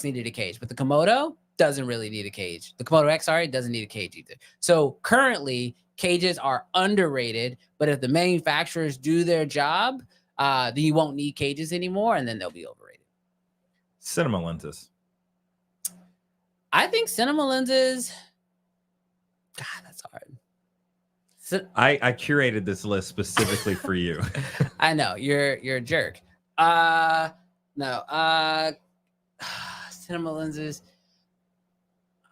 needed a cage, but the Komodo doesn't really need a cage. The Komodo X, sorry, doesn't need a cage either. So currently cages are underrated, but if the manufacturers do their job, then you won't need cages anymore, and then they'll be overrated. Cinema lenses. I think cinema lenses. God, that's hard. I curated this list specifically for you. I know you're a jerk. No. Cinema lenses.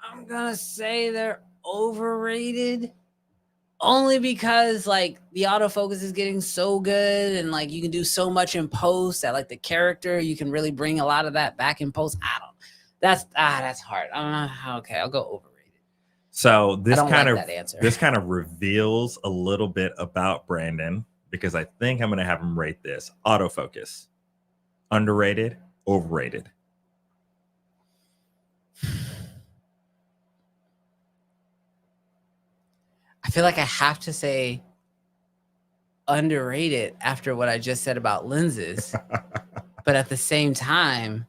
I'm gonna say they're overrated. Only because like the autofocus is getting so good and like you can do so much in post that like the character, you can really bring a lot of that back in post. That's hard. Okay, I'll go overrated. So this kind of reveals a little bit about Brandon because I think I'm going to have him rate this. Autofocus. Underrated, overrated. I feel like I have to say underrated after what I just said about lenses. But at the same time,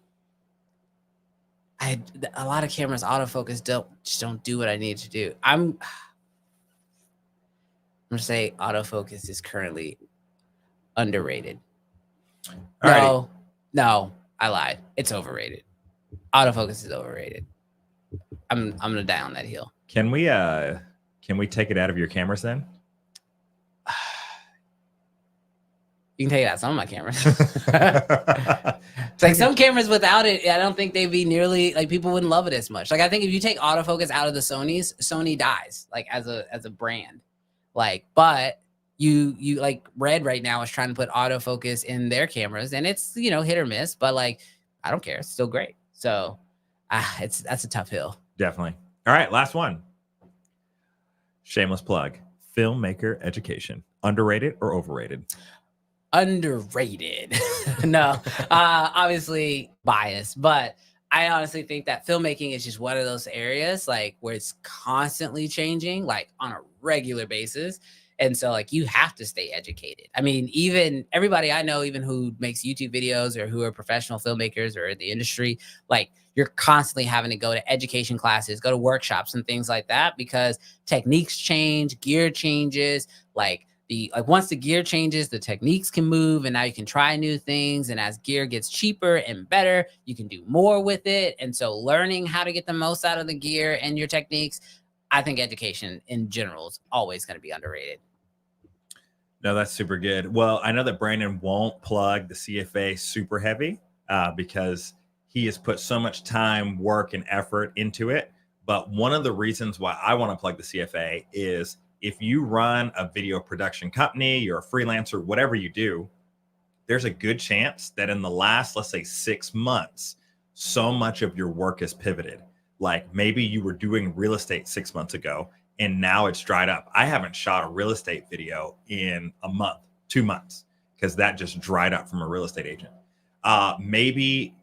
a lot of cameras autofocus don't do what I need to do. I'm gonna say autofocus is currently underrated. No, I lied. It's overrated. Autofocus is overrated. I'm gonna die on that hill. Can we take it out of your cameras then? You can take it out some of my cameras. It's like some cameras without it, I don't think they'd be nearly like people wouldn't love it as much. Like I think if you take autofocus out of the Sony dies like as a brand. Like, but you like Red right now is trying to put autofocus in their cameras and it's hit or miss, but like I don't care, it's still great. So that's a tough hill. Definitely. All right, last one. Shameless plug. Filmmaker education. Underrated or overrated? Underrated. No, obviously biased, but I honestly think that filmmaking is just one of those areas like where it's constantly changing, like on a regular basis. And so like you have to stay educated. I mean, even everybody I know, even who makes YouTube videos or who are professional filmmakers or in the industry, like you're constantly having to go to education classes, go to workshops and things like that because techniques change, gear changes, like once the gear changes, the techniques can move and now you can try new things. And as gear gets cheaper and better, you can do more with it. And so learning how to get the most out of the gear and your techniques, I think education in general is always going to be underrated. No, that's super good. Well, I know that Brandon won't plug the CFA super heavy because he has put so much time, work, and effort into it. But one of the reasons why I want to plug the CFA is if you run a video production company, you're a freelancer, whatever you do, there's a good chance that in the last, let's say 6 months, so much of your work has pivoted. Like maybe you were doing real estate 6 months ago and now it's dried up. I haven't shot a real estate video in a month, 2 months, because that just dried up from a real estate agent. Maybe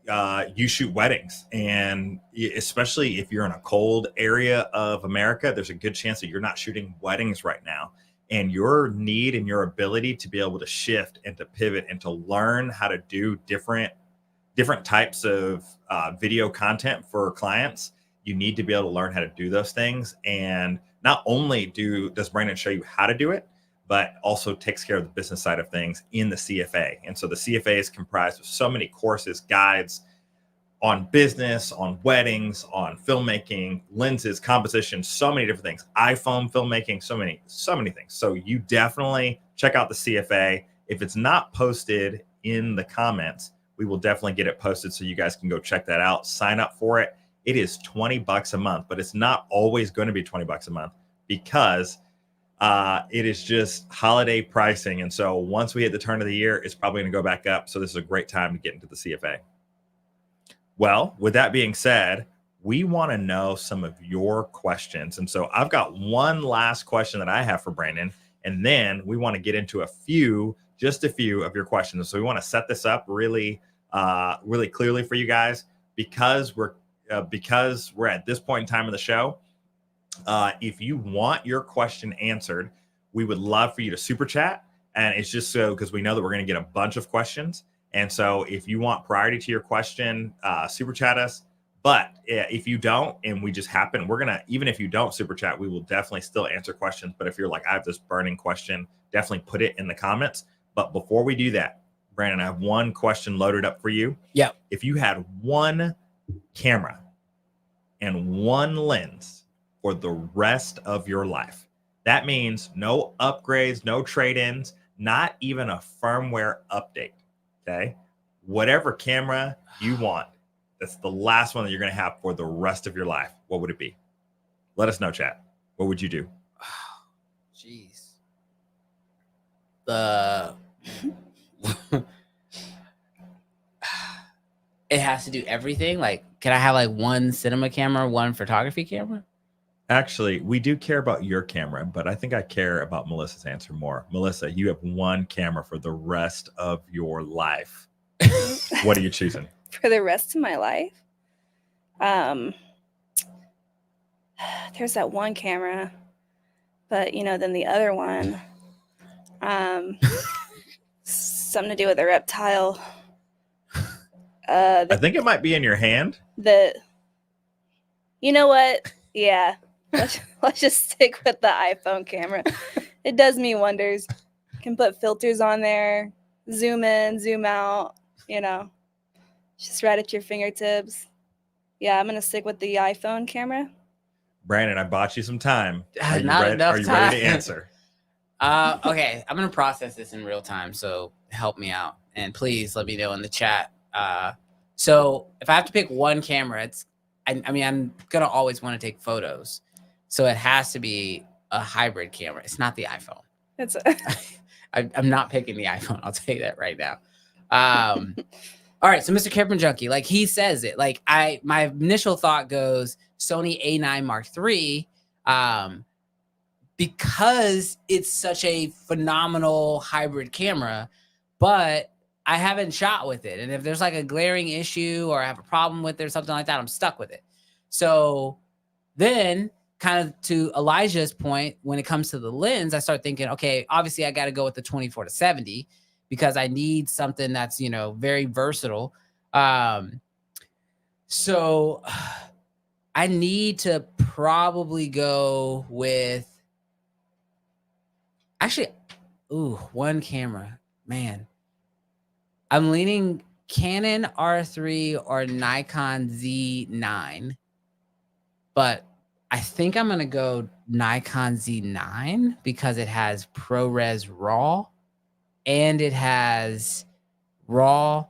you shoot weddings, and especially if you're in a cold area of America, there's a good chance that you're not shooting weddings right now. And your need and your ability to be able to shift and to pivot and to learn how to do different types of video content for clients, you need to be able to learn how to do those things. And not only does Brandon show you how to do it, but also takes care of the business side of things in the CFA. And so the CFA is comprised of so many courses, guides on business, on weddings, on filmmaking, lenses, composition, so many different things, iPhone filmmaking, so many things. So you definitely check out the CFA. If it's not posted in the comments, we will definitely get it posted so you guys can go check that out. Sign up for it. It is $20 a month, but it's not always going to be $20 a month because it is just holiday pricing. And so once we hit the turn of the year, it's probably going to go back up. So this is a great time to get into the CFA. Well, with that being said, we want to know some of your questions. And so I've got one last question that I have for Brandon, and then we want to get into just a few of your questions. So we want to set this up really clearly for you guys because we're at this point in time of the show. If you want your question answered, we would love for you to super chat. And it's just so because we know that we're going to get a bunch of questions. And so if you want priority to your question, super chat us. But if you don't, and we just happen, even if you don't super chat, we will definitely still answer questions. But if you're like, I have this burning question, definitely put it in the comments. But before we do that, Brandon, I have one question loaded up for you. Yeah. If you had one camera and one lens for the rest of your life, that means no upgrades, no trade-ins, not even a firmware update. Okay. Whatever camera you want, that's the last one that you're going to have for the rest of your life. What would it be? Let us know, chat. What would you do? Jeez. It has to do everything. Like, can I have like one cinema camera, one photography camera? Actually, we do care about your camera, but I think I care about Melissa's answer more. Melissa, you have one camera for the rest of your life. What are you choosing? For the rest of my life? There's that one camera, but then the other one, something to do with a reptile. I think it might be in your hand. You know what? Yeah. Let's just stick with the iPhone camera. It does me wonders. Can put filters on there, zoom in, zoom out, just right at your fingertips. Yeah, I'm going to stick with the iPhone camera. Brandon, I bought you some time. Are you Not ready? enough Are you time. ready to answer? Okay, I'm going to process this in real time, so help me out. And please let me know in the chat. So if I have to pick one camera, I'm going to always want to take photos. So it has to be a hybrid camera. It's not the iPhone. I'm not picking the iPhone. I'll tell you that right now. All right. So Mr. Camera Junkie, like he says it, like my initial thought goes Sony A9 Mark III, because it's such a phenomenal hybrid camera, but I haven't shot with it. And if there's like a glaring issue or I have a problem with it or something like that, I'm stuck with it. So then kind of to Elijah's point, when it comes to the lens, I start thinking, okay, obviously I got to go with the 24-70 because I need something that's, very versatile. So I need to probably go with one camera, man. I'm leaning Canon R3 or Nikon Z9, but I think I'm going to go Nikon Z9 because it has ProRes RAW and it has RAW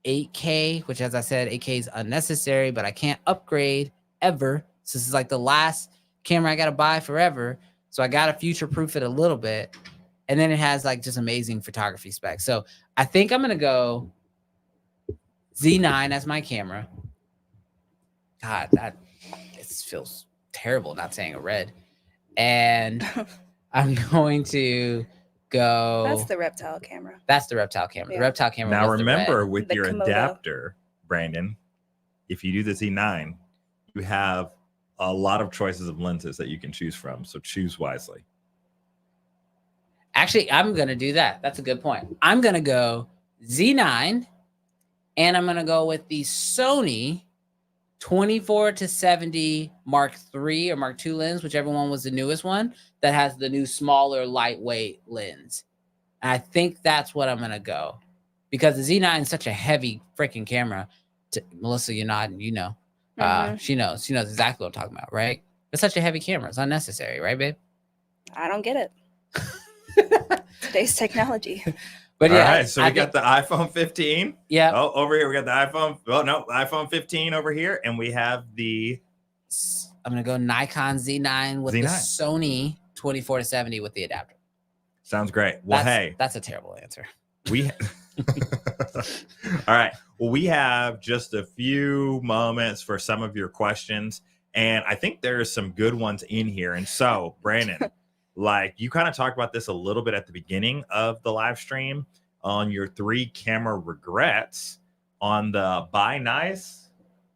8K, which, as I said, 8K is unnecessary, but I can't upgrade ever. So this is like the last camera I got to buy forever. So I got to future-proof it a little bit. And then it has like just amazing photography specs. So I think I'm going to go Z9 as my camera. God, it feels terrible not saying a red. And I'm going to go. That's the reptile camera. That's the reptile camera. Yeah. The reptile camera. Now was remember, the red. with The your Komodo. adapter, Brandon, if you do the Z9, you have a lot of choices of lenses that you can choose from. So choose wisely. Actually, I'm going to do that. That's a good point. I'm going to go Z9, and I'm going to go with the Sony 24-70 Mark III or Mark II lens, whichever one was the newest one, that has the new smaller, lightweight lens. And I think that's what I'm going to go. Because the Z9 is such a heavy freaking camera. Melissa, you're nodding, you know. She knows exactly what I'm talking about, right? It's such a heavy camera. It's unnecessary, right, babe? I don't get it. Today's technology. But All yeah, right, so we got the iPhone 15. Yeah. Oh, over here we got the iPhone. Oh no, the iPhone 15 over here, and we have the. I'm gonna go Nikon Z9 with the Sony 24-70 with the adapter. Sounds great. Well, that's a terrible answer. We. All right. Well, we have just a few moments for some of your questions, and I think there's some good ones in here. And so, Brandon, like you kind of talked about this a little bit at the beginning of the live stream on your 3 camera regrets on the buy nice,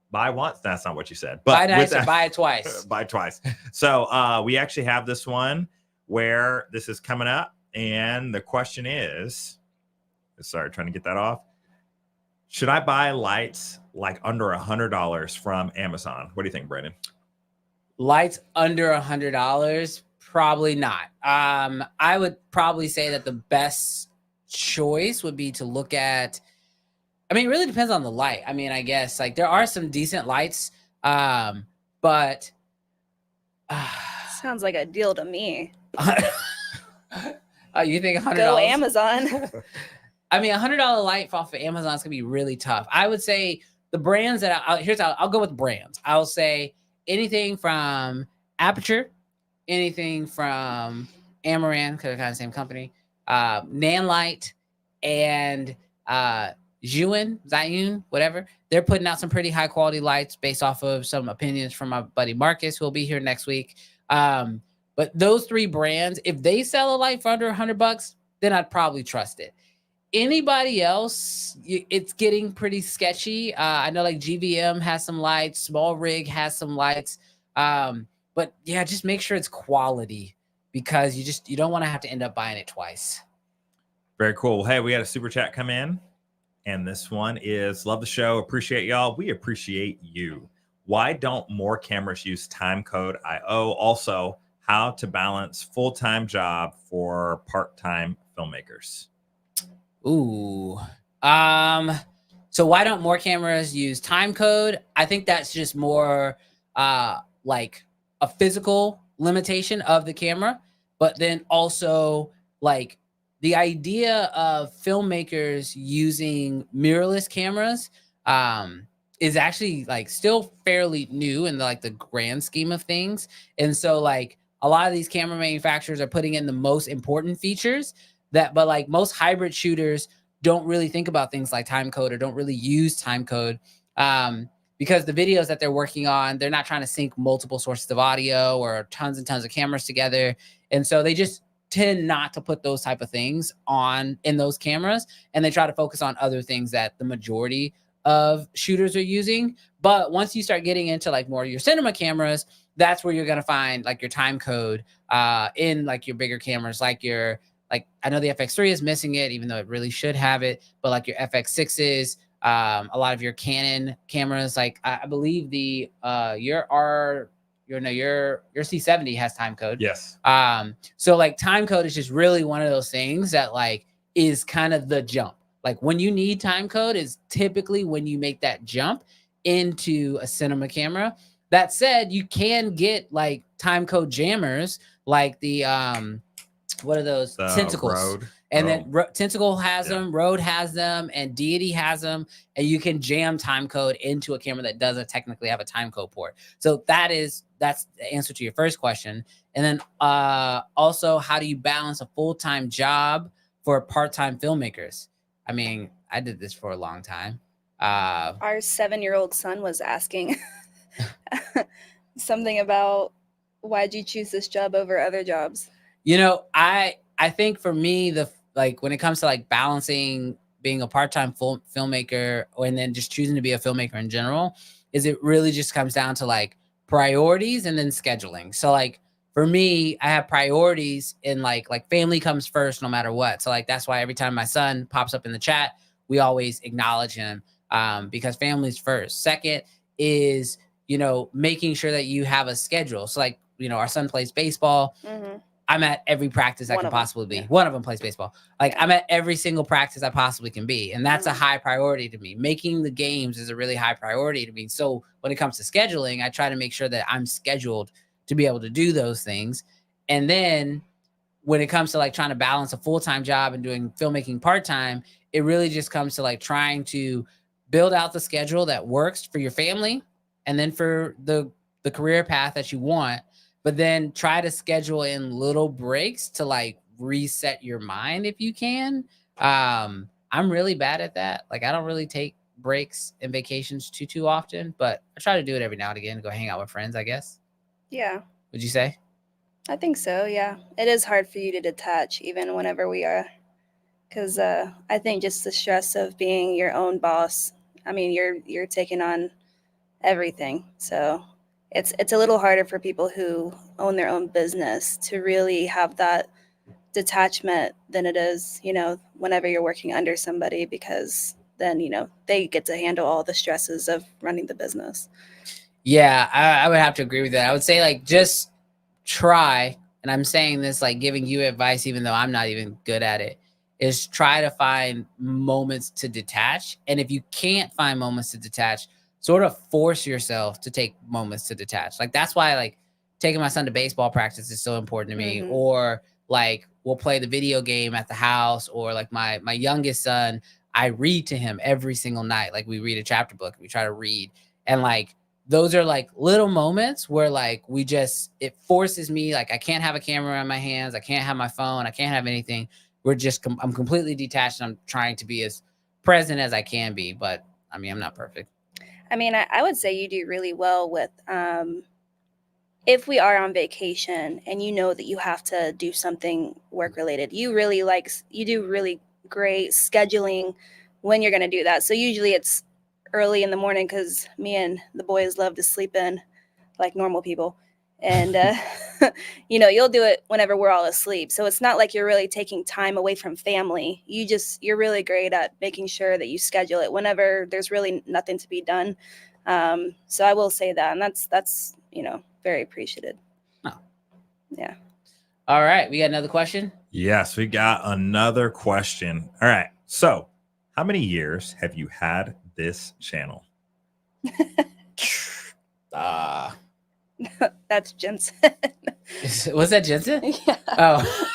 buy once. That's not what you said, but buy nice or buy twice. Buy twice. So we actually have this one where this is coming up, and the question is, sorry, trying to get that off. Should I buy lights like under $100 from Amazon? What do you think, Brandon? Lights under $100? Probably not. I would probably say that the best choice would be to look at, I mean, it really depends on the light. I mean, I guess like there are some decent lights, but sounds like a deal to me. You think $100? Go Amazon. I mean, $100 light off of Amazon is gonna be really tough. I would say the brands that I'll go with brands. I'll say anything from Aperture, anything from Amaran, because they're kind of the same company, Nanlite, and Zhiyun, whatever. They're putting out some pretty high quality lights based off of some opinions from my buddy Marcus, who will be here next week. But those 3 brands, if they sell a light for under $100, then I'd probably trust it. Anybody else, it's getting pretty sketchy. I know like GVM has some lights, Small Rig has some lights. But yeah, just make sure it's quality, because you don't want to have to end up buying it twice. Very cool. Well, hey, we had a super chat come in, and this one is, love the show. Appreciate y'all. We appreciate you. Why don't more cameras use timecode IO? Also, how to balance full-time job for part-time filmmakers. Ooh. So why don't more cameras use timecode? I think that's just more like a physical limitation of the camera, but then also like the idea of filmmakers using mirrorless cameras is actually like still fairly new in the grand scheme of things. And so like a lot of these camera manufacturers are putting in the most important features but like most hybrid shooters don't really think about things like timecode or don't really use timecode because the videos that they're working on, they're not trying to sync multiple sources of audio or tons and tons of cameras together. And so they just tend not to put those type of things on in those cameras. And they try to focus on other things that the majority of shooters are using. But once you start getting into like more of your cinema cameras, that's where you're going to find like your timecode in like your bigger cameras, like I know the FX3 is missing it, even though it really should have it, but like your FX6s, a lot of your Canon cameras, like I believe your C70 has timecode. Yes. So like timecode is just really one of those things that like is kind of the jump. Like when you need timecode is typically when you make that jump into a cinema camera. That said, you can get like timecode jammers, like the what are those? Tentacles. Rode. And then Tentacle has them, Rode has them, and Deity has them, and you can jam timecode into a camera that doesn't technically have a timecode port. So that's the answer to your first question. And then also, how do you balance a full-time job for part-time filmmakers? I mean, I did this for a long time. Our 7-year-old son was asking something about why'd you choose this job over other jobs? You know, I think for me, when it comes to like balancing being a part-time filmmaker and then just choosing to be a filmmaker in general, is it really just comes down to like priorities and then scheduling. So like for me, I have priorities in like family comes first no matter what. So like that's why every time my son pops up in the chat, we always acknowledge him because family's first. Second is, making sure that you have a schedule. So like, our son plays baseball. Mm-hmm. I'm at every practice I can possibly be. Yeah. One of them plays baseball. Like I'm at every single practice I possibly can be. And that's a high priority to me. Making the games is a really high priority to me. So when it comes to scheduling, I try to make sure that I'm scheduled to be able to do those things. And then when it comes to like trying to balance a full-time job and doing filmmaking part-time, it really just comes to like trying to build out the schedule that works for your family and then for the career path that you want, but then try to schedule in little breaks to like reset your mind if you can. I'm really bad at that. Like I don't really take breaks and vacations too often, but I try to do it every now and again to go hang out with friends, I guess. Yeah, Would you say? I think so. Yeah, it is hard for you to detach even whenever we are, because I think just the stress of being your own boss. I mean, you're taking on everything, so it's a little harder for people who own their own business to really have that detachment than it is, whenever you're working under somebody, because then, they get to handle all the stresses of running the business. Yeah, I would have to agree with that. I would say like just try, and I'm saying this like giving you advice, even though I'm not even good at it, is try to find moments to detach. And if you can't find moments to detach, sort of force yourself to take moments to detach. Like that's why like taking my son to baseball practice is so important to me. Mhm. Or like we'll play the video game at the house, or like my youngest son, I read to him every single night. Like we read a chapter book, we try to read. And like those are like little moments where like it forces me, like I can't have a camera in my hands, I can't have my phone, I can't have anything. I'm completely detached, and I'm trying to be as present as I can be, but I mean I'm not perfect. I mean, I would say you do really well with if we are on vacation and you know that you have to do something work related, you do really great scheduling when you're going to do that. So usually it's early in the morning, because me and the boys love to sleep in like normal people. And, you'll do it whenever we're all asleep. So it's not like you're really taking time away from family. You're really great at making sure that you schedule it whenever there's really nothing to be done. So I will say that, and that's very appreciated. Oh. Yeah. All right, we got another question. Yes, we got another question. All right. So, how many years have you had this channel? That's Jensen. Was that Jensen? Yeah. Oh,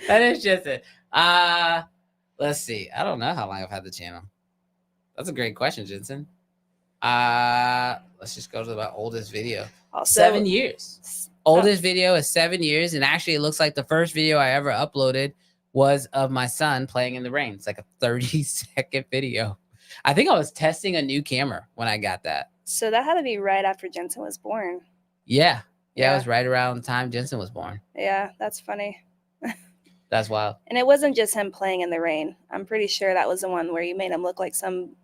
that is Jensen. Let's see. I don't know how long I've had the channel. That's a great question, Jensen. Let's just go to my oldest video. Also, 7 years. Oldest video is 7 years, and actually, it looks like the first video I ever uploaded was of my son playing in the rain. It's like a 30-second video. I think I was testing a new camera when I got that. So that had to be right after Jensen was born. Yeah. It was right around the time Jensen was born. Yeah, that's funny. That's wild. And it wasn't just him playing in the rain. I'm pretty sure that was the one where you made him look like some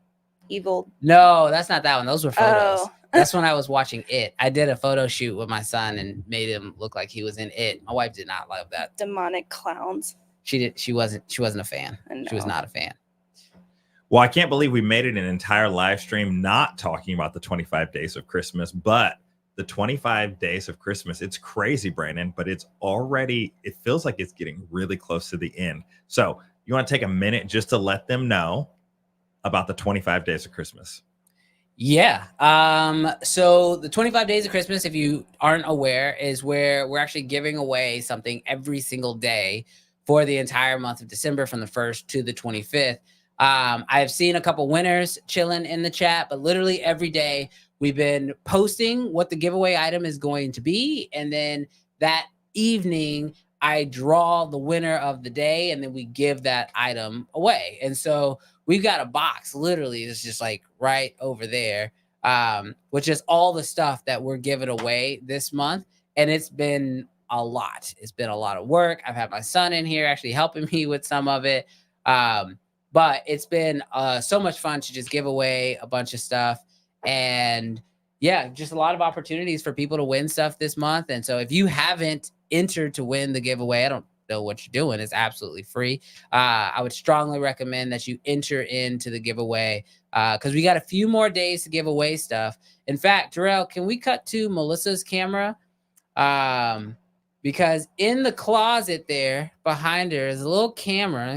evil. No, that's not that one. Those were photos. Oh. That's when I was watching It. I did a photo shoot with my son and made him look like he was in It. My wife did not love that. Demonic clowns. She wasn't a fan. She was not a fan. Well, I can't believe we made it an entire live stream not talking about the 25 days of Christmas, but the 25 days of Christmas, it's crazy, Brandon, but it feels like it's getting really close to the end. So you want to take a minute just to let them know about the 25 days of Christmas? Yeah. So the 25 days of Christmas, if you aren't aware, is where we're actually giving away something every single day for the entire month of December, from the 1st to the 25th. I've seen a couple winners chilling in the chat, but literally every day we've been posting what the giveaway item is going to be. And then that evening, I draw the winner of the day, and then we give that item away. And so we've got a box, literally, it's just like right over there, which is all the stuff that we're giving away this month. And it's been a lot. It's been a lot of work. I've had my son in here actually helping me with some of it. But it's been so much fun to just give away a bunch of stuff. And yeah, just a lot of opportunities for people to win stuff this month. And so if you haven't entered to win the giveaway, I don't know what you're doing. It's absolutely free. I would strongly recommend that you enter into the giveaway, because we got a few more days to give away stuff. In fact, Terrell, can we cut to Melissa's camera? Because in the closet there behind her is a little camera.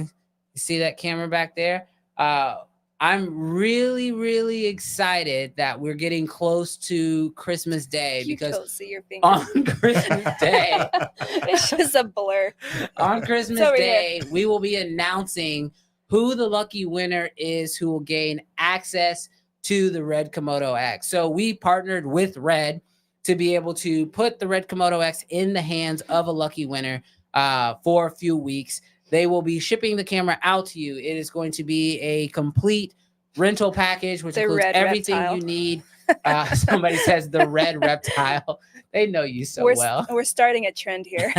You see that camera back there? I I'm really, really excited that we're getting close to Christmas Day You because don't see your fingers. on Christmas Day, It's just a blur. on Christmas over Day, we will be announcing who the lucky winner is who will gain access to the Red Komodo X. So we partnered with Red to be able to put the Red Komodo X in the hands of a lucky winner for a few weeks. They will be shipping the camera out to you. It is going to be a complete rental package, which The includes red everything reptile. you need. Somebody says the red reptile. They know you so well. We're starting a trend here.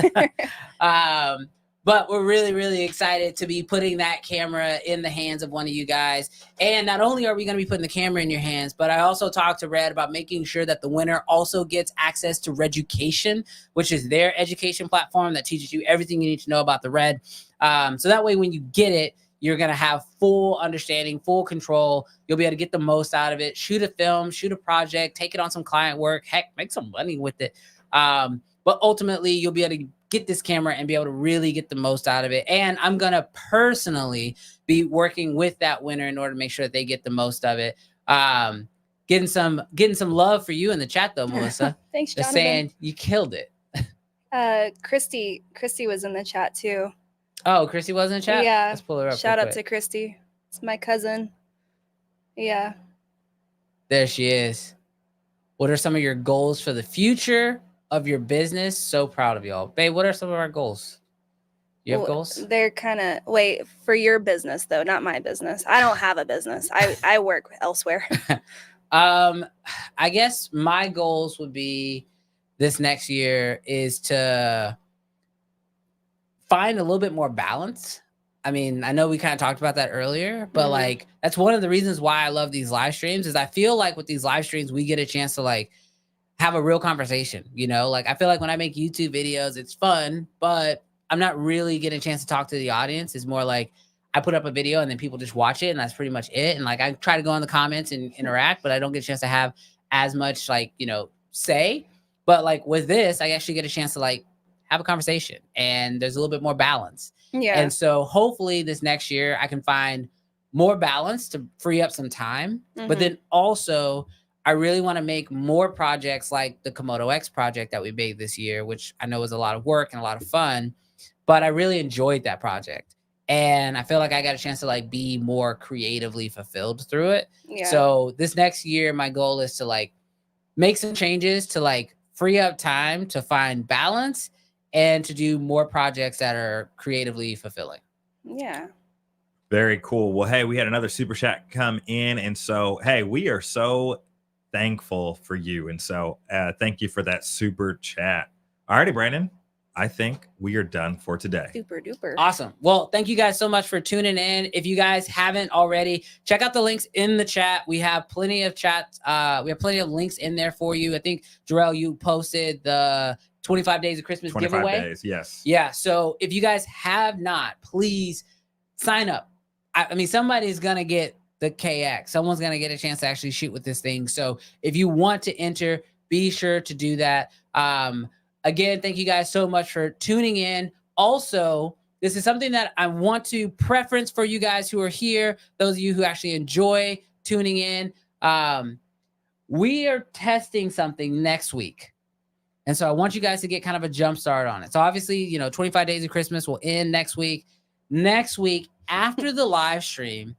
But we're really, really excited to be putting that camera in the hands of one of you guys. And not only are we going to be putting the camera in your hands, but I also talked to Red about making sure that the winner also gets access to Reducation, which is their education platform that teaches you everything you need to know about the Red. So that way, when you get it, you're going to have full understanding, full control. You'll be able to get the most out of it, shoot a film, shoot a project, take it on some client work, heck, make some money with it. But ultimately, you'll be able to get this camera and be able to really get the most out of it. And I'm going to personally be working with that winner in order to make sure that they get the most of it. Getting some love for you in the chat though, Melissa. Thanks, Just Jonathan. saying you killed it. Christy was in the chat too. Oh, Christy was in the chat? Yeah. Let's pull her up. Shout real out to quick. Christy. It's my cousin. Yeah. There she is. What are some of your goals for the future of your business? So proud of y'all. Babe, what are some of our goals? You have Well, goals? They're kind of wait for your business though, not my business. I don't have a business. I work elsewhere. I guess my goals would be this next year is to find a little bit more balance. I mean, I know we kind of talked about that earlier, but like that's one of the reasons why I love these live streams is I feel like with these live streams, we get a chance to like have a real conversation, you know? Like I feel like when I make YouTube videos, it's fun, but I'm not really getting a chance to talk to the audience. It's more like I put up a video and then people just watch it and that's pretty much it. And like I try to go in the comments and interact, but I don't get a chance to have as much like, you know, say. But like with this, I actually get a chance to like have a conversation and there's a little bit more balance. Yeah. And so hopefully this next year I can find more balance to free up some time. But then also I really want to make more projects like the Komodo X project that we made this year, which I know was a lot of work and a lot of fun, but I really enjoyed that project. And I feel like I got a chance to like be more creatively fulfilled through it. Yeah. So this next year, my goal is to like make some changes to like free up time to find balance and to do more projects that are creatively fulfilling. Yeah. Very cool. Well, hey, we had another super chat come in. And so, hey, we are so thankful for you. And so thank you for that super chat. All righty, Brandon. I think we are done for today. Super duper. Awesome. Well, thank you guys so much for tuning in. If you guys haven't already, check out the links in the chat. We have plenty of chats. We have plenty of links in there for you. I think, Jarrell, you posted the 25 Days of Christmas 25 giveaway. days, yes. Yeah. So if you guys have not, please sign up. I mean, somebody's going to get the KX. Someone's going to get a chance to actually shoot with this thing. So if you want to enter, be sure to do that. Again, thank you guys so much for tuning in. Also, this is something that I want to preference for you guys who are here, those of you who actually enjoy tuning in. We are testing something next week. And so I want you guys to get kind of a jump start on it. So obviously, you know, 25 Days of Christmas will end next week. Next week, after the live stream,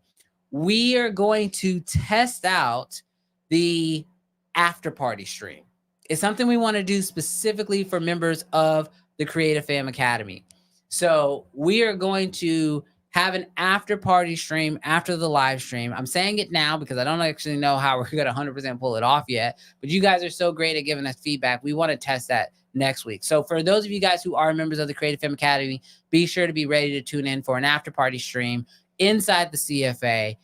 we are going to test out the after party stream. It's something we want to do specifically for members of the Creative Fam Academy. So we are going to have an after party stream after the live stream. I'm saying it now because I don't actually know how we're going to 100% pull it off yet, but you guys are so great at giving us feedback. We want to test that next week. So for those of you guys who are members of the Creative Fam Academy, be sure to be ready to tune in for an after party stream inside the CFA.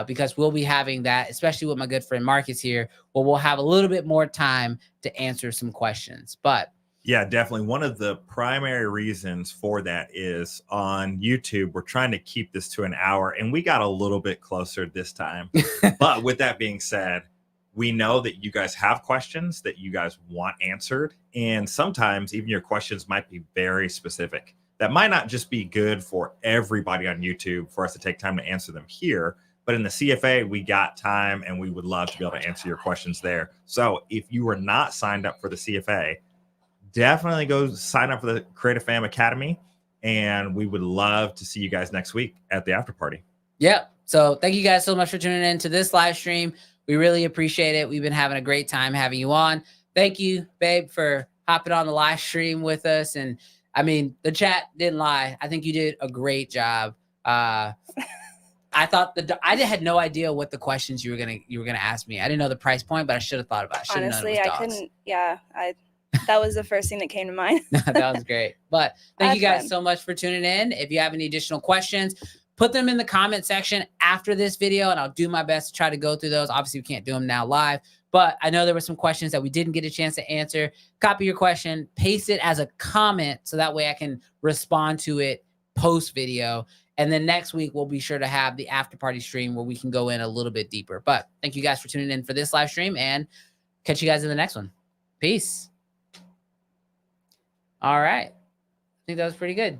Because we'll be having that, especially with my good friend Marcus here, where we'll have a little bit more time to answer some questions. But yeah, definitely. One of the primary reasons for that is on YouTube, we're trying to keep this to an hour, and we got a little bit closer this time. But with that being said, we know that you guys have questions that you guys want answered, and sometimes even your questions might be very specific. That might not just be good for everybody on YouTube for us to take time to answer them here. But in the CFA, we got time, and we would love to be able to answer your questions there. So if you are not signed up for the CFA, definitely go sign up for the Creative Fam Academy. And we would love to see you guys next week at the after party. Yep. So thank you guys so much for tuning in to this live stream. We really appreciate it. We've been having a great time having you on. Thank you, babe, for hopping on the live stream with us. And I mean, the chat didn't lie. I think you did a great job. I thought I had no idea what the questions you were gonna ask me. I didn't know the price point, but I should have thought about it. Honestly, I couldn't. Yeah, that was the first thing that came to mind. That was great. But thank you guys so much for tuning in. If you have any additional questions, put them in the comment section after this video, and I'll do my best to try to go through those. Obviously, we can't do them now live, but I know there were some questions that we didn't get a chance to answer. Copy your question, paste it as a comment, so that way I can respond to it post video. And then next week, we'll be sure to have the after party stream where we can go in a little bit deeper. But thank you guys for tuning in for this live stream, and catch you guys in the next one. Peace. All right. I think that was pretty good.